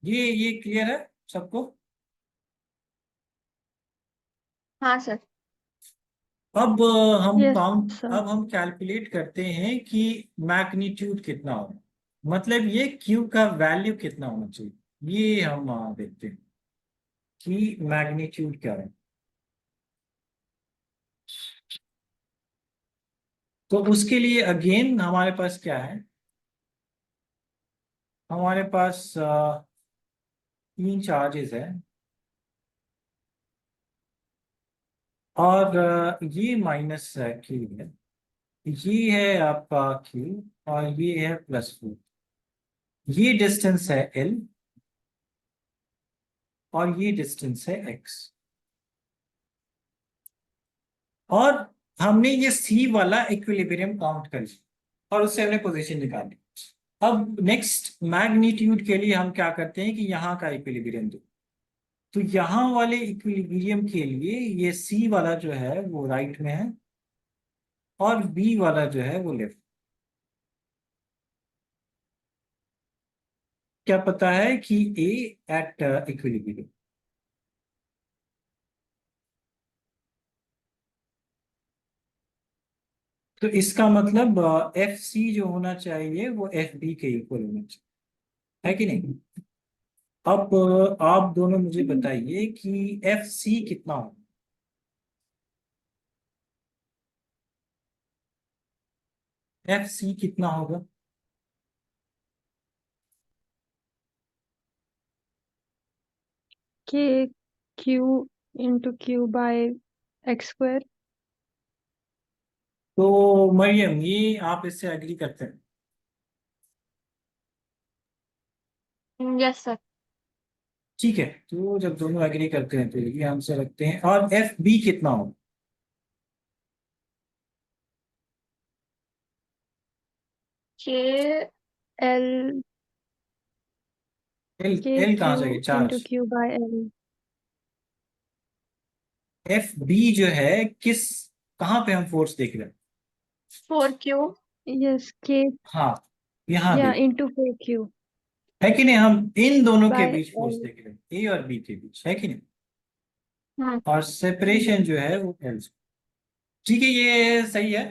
[SPEAKER 1] ये क्लियर है सबको?
[SPEAKER 3] हाँ सर।
[SPEAKER 1] अब
[SPEAKER 2] यस सर।
[SPEAKER 1] अब हम कैलकुलेट करते हैं कि मैग्नीट्यूड कितना होगा। मतलब ये Q का वैल्यू कितना होना चाहिए, ये हम देखते हैं कि मैग्नीट्यूड क्या है। तो उसके लिए अगेन हमारे पास क्या है? हमारे पास 3 चार्जेस है, और ये माइनस Q है, ये है आपका Q, और ये है +4। ये डिस्टेंस है L, और ये डिस्टेंस है X। और हमने ये C वाला इक्विलिब्रियम काउंट कर लिया और उससे हमने पोजीशन निकाली। अब नेक्स्ट मैग्नीट्यूड के लिए हम क्या करते हैं कि यहाँ का इक्विलिब्रियम दो। तो यहाँ वाले इक्विलिब्रियम के लिए ये C वाला जो है वो राइट में है, और B वाला जो है वो लेफ्ट। क्या पता है कि A एट इक्विलिब्रियम। तो इसका मतलब FC जो होना चाहिए वो FB के इक्वल होना चाहिए, है कि नहीं? अब आप दोनों मुझे बताइए कि FC कितना होगा। FC कितना होगा?
[SPEAKER 2] K Q into Q by x²।
[SPEAKER 1] तो मरियम, ये आप इससे एग्री करते हैं?
[SPEAKER 3] Yes sir.
[SPEAKER 1] ठीक है, तो जब दोनों एग्री करते हैं तो ये आंसर रखते हैं। और एफ बी कितना हो?
[SPEAKER 3] K L
[SPEAKER 1] L
[SPEAKER 2] K
[SPEAKER 1] L कहाँ
[SPEAKER 2] Q
[SPEAKER 1] से गई
[SPEAKER 2] into
[SPEAKER 1] charge?
[SPEAKER 2] Q by L.
[SPEAKER 1] F B जो है किस, कहाँ पे हम फोर्स देख रहे हैं?
[SPEAKER 3] 4Q।
[SPEAKER 2] Yes, K,
[SPEAKER 1] हाँ, यहाँ
[SPEAKER 2] yeah,
[SPEAKER 1] देख,
[SPEAKER 2] into 4Q
[SPEAKER 1] है कि नहीं? हम इन दोनों के
[SPEAKER 2] by
[SPEAKER 1] बीच फोर्स
[SPEAKER 2] L.
[SPEAKER 1] देख रहे हैं, ए और बी के बीच, है कि नहीं?
[SPEAKER 3] हाँ।
[SPEAKER 1] और सेपरेशन जो है वो एल। ठीक है, ये सही है।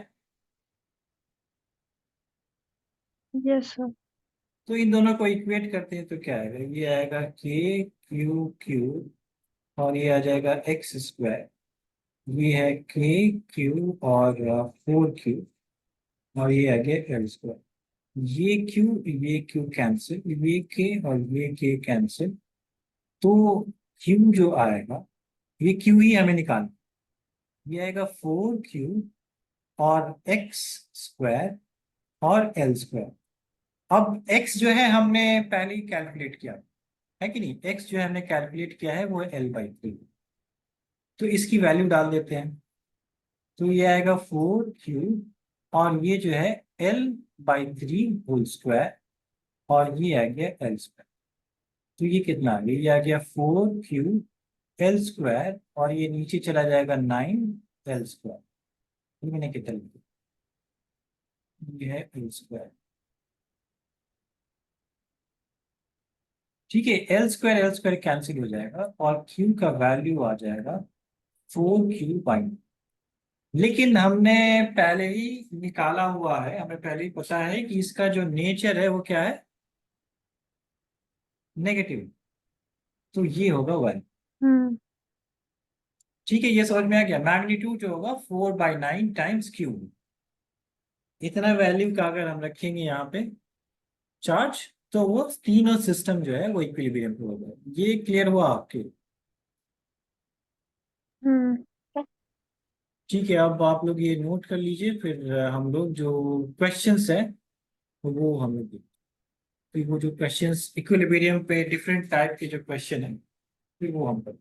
[SPEAKER 2] Yes, sir.
[SPEAKER 1] तो इन दोनों को इक्वेट करते हैं तो क्या आएगा? ये आएगा के क्यू क्यू, और ये आ जाएगा एक्स स्क्वायर। ये है के क्यू और 4Q, और ये आ गया एल स्क्वायर। ये क्यू कैंसिल, ये के और ये के कैंसिल। तो क्यू जो आएगा, ये क्यू ही हमें निकालना। ये आएगा 4Q और एक्स स्क्वायर और एल स्क्वायर। अब x जो है हमने पहले ही कैलकुलेट किया, है कि नहीं? x जो है हमने कैलकुलेट किया है वो है L/3। तो इसकी वैल्यू डाल देते हैं। तो ये आएगा 4Q, और ये जो है L/3 होल स्क्वायर, और ये आ गया एल स्क्वायर। तो ये कितना आ गया? ये आ गया 4Q L स्क्वायर, और ये नीचे चला जाएगा 9 L स्क्वायर। ये मैंने कितना लिखा? ये है L स्क्वायर। ठीक है, एल स्क्वायर कैंसिल हो जाएगा, और Q का वैल्यू आ जाएगा 4Q/। लेकिन हमने पहले ही निकाला हुआ है, हमें पहले ही पता है कि इसका जो नेचर है वो क्या है? नेगेटिव। तो ये होगा 1।
[SPEAKER 2] Hmm.
[SPEAKER 1] ठीक है, ये समझ में आ गया। मैग्नीट्यूड जो होगा 4/9 टाइम्स क्यू। इतना वैल्यू का अगर हम रखेंगे यहाँ पे चार्ज, तो वो तीनों सिस्टम जो है वो इक्विलिब्रियम पे होगा। ये क्लियर हुआ आपके?
[SPEAKER 2] Hmm.
[SPEAKER 1] ठीक है, अब आप लोग ये नोट कर लीजिए, फिर हम लोग जो क्वेश्चंस हैं वो हम लोग देखते हैं। फिर वो जो क्वेश्चंस इक्विलिब्रियम पे डिफरेंट टाइप के जो क्वेश्चन है, फिर वो हम करें।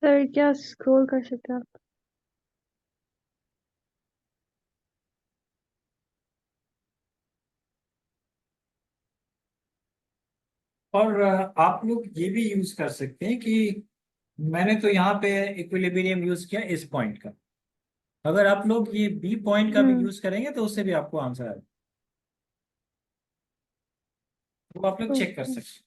[SPEAKER 2] सर क्या स्क्रॉल कर सकते हैं आप?
[SPEAKER 1] और आप लोग ये भी यूज कर सकते हैं कि मैंने तो यहाँ पे इक्विलिब्रियम यूज किया इस पॉइंट का। अगर आप लोग ये बी पॉइंट का भी
[SPEAKER 2] हम्म.
[SPEAKER 1] यूज करेंगे तो उससे भी आपको आंसर आएगा। तो आप लोग चेक कर
[SPEAKER 2] ओके.
[SPEAKER 1] सकते हैं।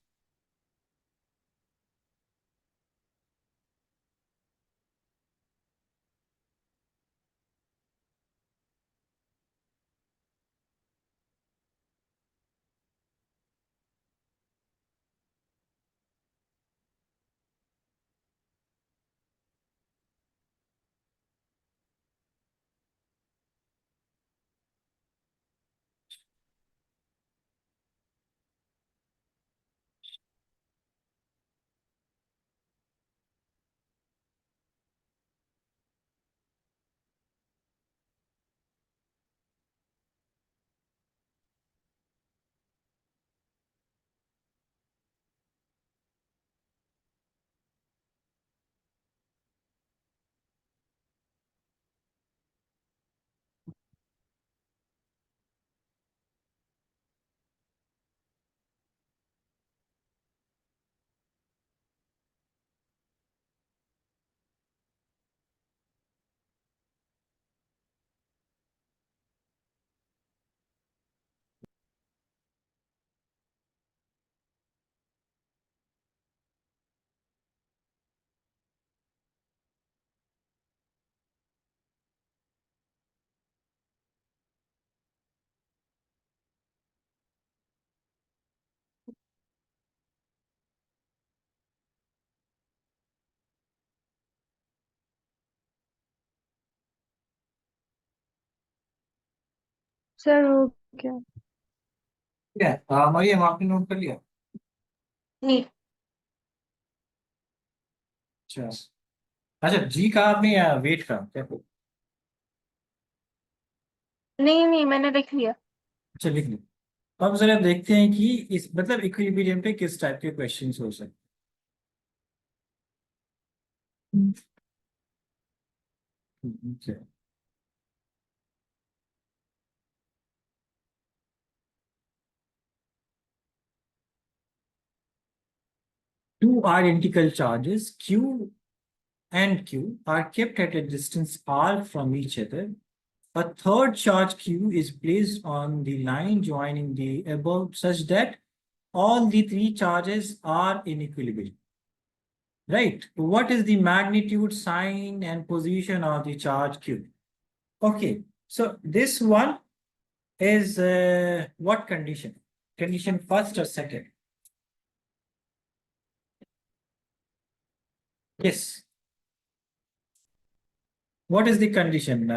[SPEAKER 2] सर हो गया।
[SPEAKER 1] ठीक है, मरियम आपने नोट कर लिया?
[SPEAKER 3] नहीं
[SPEAKER 1] अच्छा अच्छा, जी का आपने या वेट का क्या?
[SPEAKER 3] नहीं नहीं मैंने लिख लिया।
[SPEAKER 1] अच्छा लिख लो। अब जरा देखते हैं कि इस मतलब इक्विलिब्रियम पे किस टाइप के क्वेश्चंस हो सकते हैं। अच्छा। Two identical charges Q and Q are kept at a distance r from each other. A third charge Q is placed on the line joining the above such that all the three charges are in equilibrium. Right? What is the magnitude, sign, and position of the charge Q? Okay, so this one is what condition? Condition first or second? Yes. What is the condition?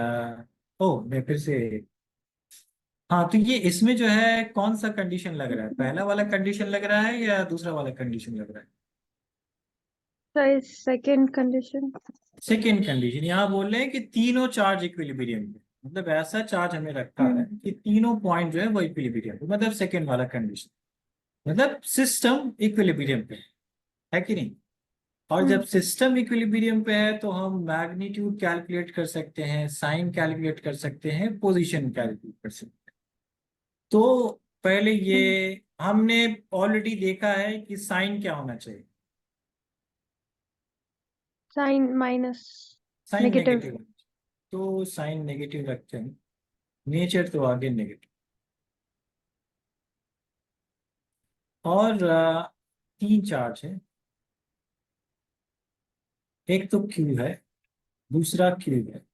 [SPEAKER 1] oh, मैं फिर से हाँ, तो ये इसमें जो है कौन सा कंडीशन लग रहा है? पहला वाला कंडीशन लग रहा है या दूसरा वाला कंडीशन लग रहा है?
[SPEAKER 2] Sir second condition.
[SPEAKER 1] Second condition. यहाँ बोल रहे हैं कि तीनों चार्ज इक्विलिब्रियम पे, मतलब ऐसा चार्ज हमें रखा है कि तीनों पॉइंट जो है वो इक्विलिब्रियम पे, मतलब सेकेंड वाला कंडीशन, मतलब सिस्टम इक्विलिब्रियम पे है कि नहीं? और जब सिस्टम इक्विलिब्रियम पे है तो हम मैग्नीट्यूड कैलकुलेट कर सकते हैं, साइन कैलकुलेट कर सकते हैं, पोजीशन कैलकुलेट कर सकते हैं। तो पहले ये हमने ऑलरेडी देखा है कि साइन क्या होना चाहिए?
[SPEAKER 2] Sign minus
[SPEAKER 1] sign
[SPEAKER 2] negative.
[SPEAKER 1] Negative. तो साइन नेगेटिव रखते हैं, नेचर तो आगे नेगेटिव। और तीन चार्ज है, एक तो क्यू है, दूसरा क्यू है,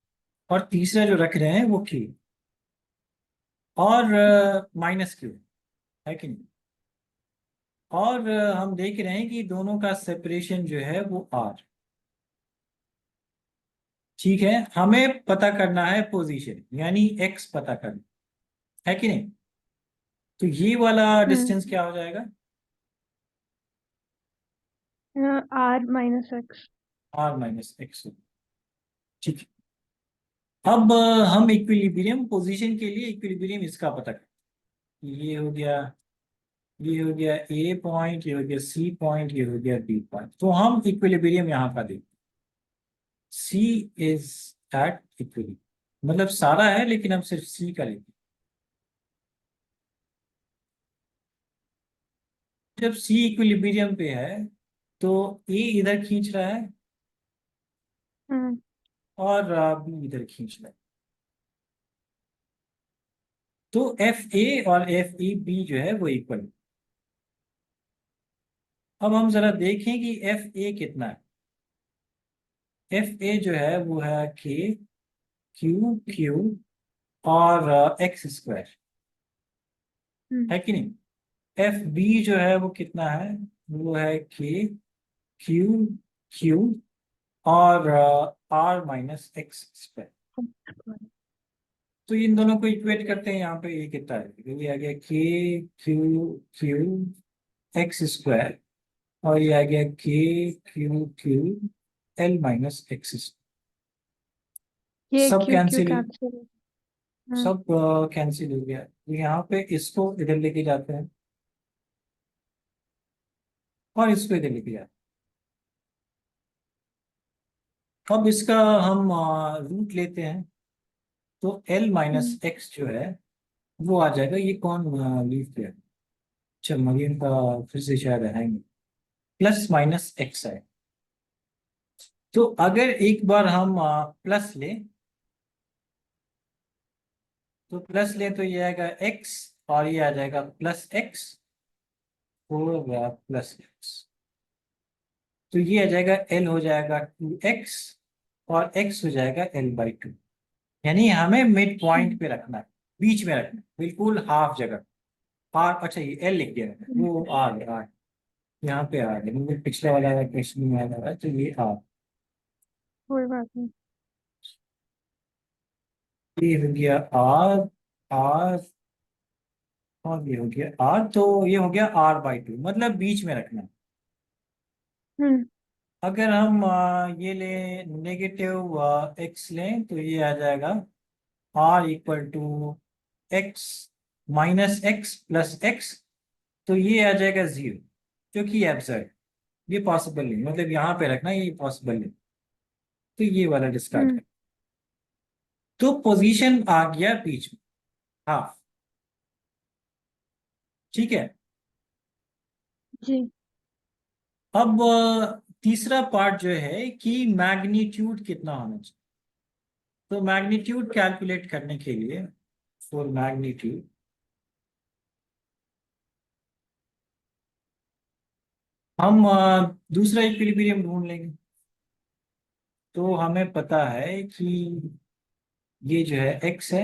[SPEAKER 1] और तीसरा जो रख रहे हैं वो क्यू और माइनस क्यू है कि नहीं? और हम देख रहे हैं कि दोनों का सेपरेशन जो है वो आर। ठीक है, हमें पता करना है पोजीशन, यानी एक्स पता करना है कि नहीं? तो ये वाला डिस्टेंस क्या हो जाएगा?
[SPEAKER 2] R minus X.
[SPEAKER 1] R minus X. ठीक है, अब हम इक्विलिब्रियम पोजीशन के लिए इक्विलिब्रियम इसका पता करें। ये हो गया, ये हो गया ए पॉइंट, ये हो गया सी पॉइंट, ये हो गया बी पॉइंट। तो हम इक्विलिब्रियम यहाँ का देखते हैं। सी इज एट इक्विलिब्रियम, मतलब सारा है लेकिन हम सिर्फ सी का लेते हैं। जब सी इक्विलिब्रियम पे है तो ए इधर खींच रहा है और बी इधर खींच रहा है। तो एफ ए और एफ ई बी जो है वो इक्वल। अब हम जरा देखें कि एफ ए कितना है। एफ ए जो है वो है के क्यू क्यू और एक्स स्क्वायर, है कि नहीं? एफ बी जो है वो कितना है? वो है के क्यू क्यू और आर माइनस एक्स स्क्वायर। तो इन दोनों को इक्वेट करते हैं, यहाँ पे ये कितना है? ये आ गया के क्यू क्यू एक्स स्क्वायर और ये आ गया के Q Q L minus X square.
[SPEAKER 2] ये
[SPEAKER 1] सब
[SPEAKER 2] क्यू क्यू
[SPEAKER 1] कैंसिल,
[SPEAKER 2] कैंसिल।
[SPEAKER 1] सब कैंसिल हो गया। तो यहाँ पे इसको इधर लेके जाते हैं और इसको इधर लेके जाते हैं। अब इसका हम रूट लेते हैं, तो एल माइनस एक्स जो है वो आ जाएगा। ये कौन लीव किया? चल मरीन का फिर से शायद आएंगे, प्लस माइनस एक्स है। तो अगर एक बार हम प्लस लें, तो प्लस लें तो ये आएगा एक्स और ये आ जाएगा प्लस एक्स, हो गया प्लस एक्स। तो ये आ जाएगा एल हो जाएगा 2x और x हो जाएगा l/2। यानी हमें मिड पॉइंट पे रखना है, बीच में रखना है, बिल्कुल हाफ जगह। आर, अच्छा ये एल लिख दिया मैंने, वो आर है, आर यहाँ पे आर है, मुझे पिछले वाला क्वेश्चन में आया था, तो ये आर।
[SPEAKER 2] कोई बात नहीं।
[SPEAKER 1] ये हो गया आर आर और ये हो गया आर, तो ये हो गया r/2, मतलब बीच में रखना।
[SPEAKER 2] हम्म
[SPEAKER 1] अगर हम ये ले नेगेटिव x लें तो ये आ जाएगा r=x-x+x, तो ये आ जाएगा 0, जो कि एब्सर्ड, ये पॉसिबल नहीं, मतलब यहाँ पे रखना ये पॉसिबल नहीं, तो ये वाला डिस्कार्ड
[SPEAKER 2] हम्म
[SPEAKER 1] कर। तो पोजीशन आ गया बीच में, हाफ। ठीक है।
[SPEAKER 2] जी
[SPEAKER 1] अब तीसरा पार्ट जो है कि मैग्नीट्यूड कितना होना चाहिए। तो मैग्नीट्यूड कैलकुलेट करने के लिए, फॉर मैग्नीट्यूड हम दूसरा इक्विलिब्रियम ढूंढ लेंगे। तो हमें पता है कि ये जो है x है,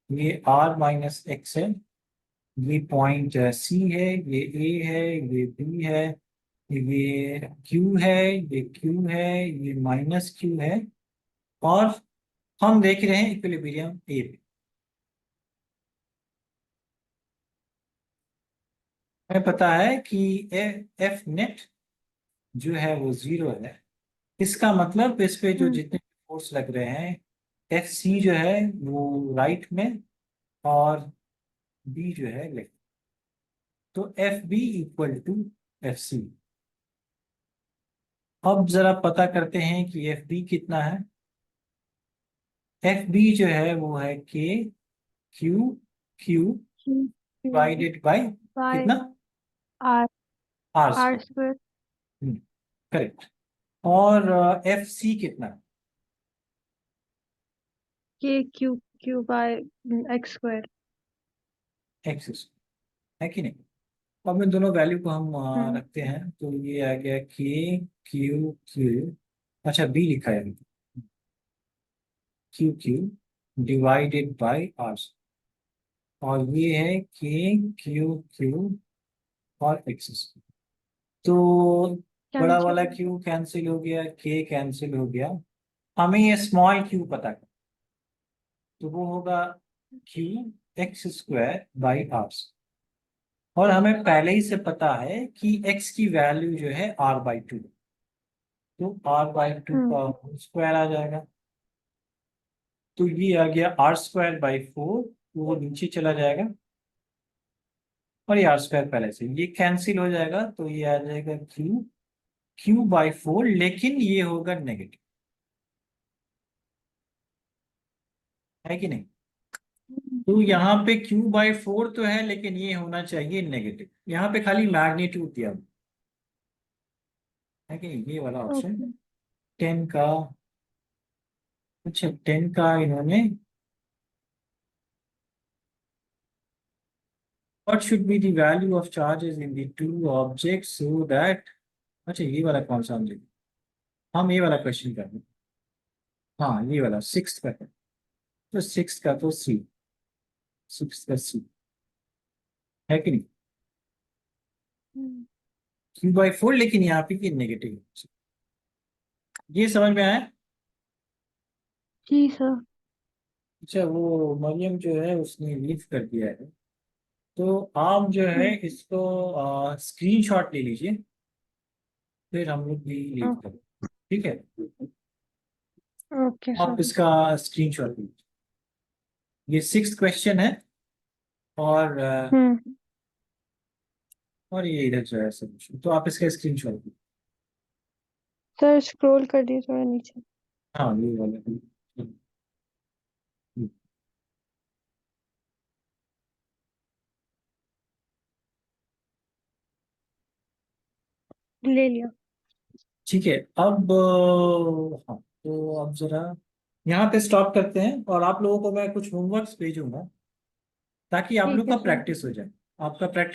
[SPEAKER 1] ये r-x है, ये पॉइंट C है, ये A है, ये B है, ये Q है, ये Q है, ये -Q है, और हम देख रहे हैं इक्विलिब्रियम A पे। हमें पता है कि एफ नेट जो है वो 0 है। इसका मतलब इस पे जो
[SPEAKER 2] हम्म
[SPEAKER 1] जितने फोर्स लग रहे हैं, एफ सी जो है वो राइट में और बी जो है लेफ्ट, तो F B equal to F C. अब जरा पता करते हैं कि एफ बी कितना है। एफ बी जो है वो है K Q Q divided by
[SPEAKER 2] by
[SPEAKER 1] कितना,
[SPEAKER 2] R
[SPEAKER 1] R
[SPEAKER 2] R
[SPEAKER 1] square.
[SPEAKER 2] Square
[SPEAKER 1] correct. और एफ सी कितना,
[SPEAKER 2] K Q Q by X square.
[SPEAKER 1] X square, है कि नहीं। अब इन दोनों वैल्यू को हम
[SPEAKER 2] हम्म
[SPEAKER 1] रखते हैं, तो ये आ गया के क्यू क्यू, अच्छा बी लिखा है, Q Q divided by R, और ये है के क्यू क्यू और एक्स। तो बड़ा वाला
[SPEAKER 2] कैंसिल।
[SPEAKER 1] क्यू कैंसिल हो गया, के कैंसिल हो गया, हमें ये स्मॉल क्यू पता कर, तो वो होगा क्यू x² बाई आर। और हमें पहले ही से पता है कि x की वैल्यू जो है r/2, तो r/2 का
[SPEAKER 2] हम्म
[SPEAKER 1] होल स्क्वायर आ जाएगा। तो ये आ गया r²/4, तो वो नीचे चला जाएगा, और ये r² पहले से ये कैंसिल हो जाएगा, तो ये आ जाएगा Q/4, लेकिन ये होगा नेगेटिव, है कि नहीं। तो यहाँ पे Q/4 तो है, लेकिन ये होना चाहिए नेगेटिव। यहाँ पे खाली मैग्नीट्यूड दिया हुआ है कि नहीं, ये वाला ऑप्शन
[SPEAKER 2] ओके
[SPEAKER 1] 10 का, अच्छा 10 का इन्होंने, what should be the value of charges in the two objects so that, अच्छा ये वाला कौन सा हम लेंगे, हम ये वाला क्वेश्चन कर रहे हैं, हाँ ये वाला सिक्स का है, तो सिक्स का तो सी, सिक्स का सी, है कि नहीं।
[SPEAKER 2] हम्म
[SPEAKER 1] Q/4, लेकिन यहाँ पे ये नेगेटिव, ये समझ में आया।
[SPEAKER 2] जी सर।
[SPEAKER 1] अच्छा वो मरियम जो है उसने लीव कर दिया है, तो आप जो है
[SPEAKER 2] हम्म
[SPEAKER 1] इसको स्क्रीनशॉट ले लीजिए, फिर हम लोग भी लीव करें, ठीक है।
[SPEAKER 2] ओके
[SPEAKER 1] आप
[SPEAKER 2] सर।
[SPEAKER 1] इसका स्क्रीनशॉट लीजिए, ये सिक्स्थ क्वेश्चन है, और
[SPEAKER 2] हम्म
[SPEAKER 1] और ये इधर जो है सोल्यूशन, तो आप इसका स्क्रीनशॉट लीजिए।
[SPEAKER 2] सर स्क्रॉल कर दिए थोड़ा नीचे।
[SPEAKER 1] हाँ ये वाला
[SPEAKER 2] ले लिया।
[SPEAKER 1] ठीक है। अब हाँ, तो अब जरा यहाँ पे स्टॉप करते हैं, और आप लोगों को मैं कुछ होमवर्क्स भेजूंगा, ताकि आप लोग
[SPEAKER 2] ठीक है
[SPEAKER 1] का
[SPEAKER 2] सर।
[SPEAKER 1] प्रैक्टिस हो जाए, आपका प्रैक्टिस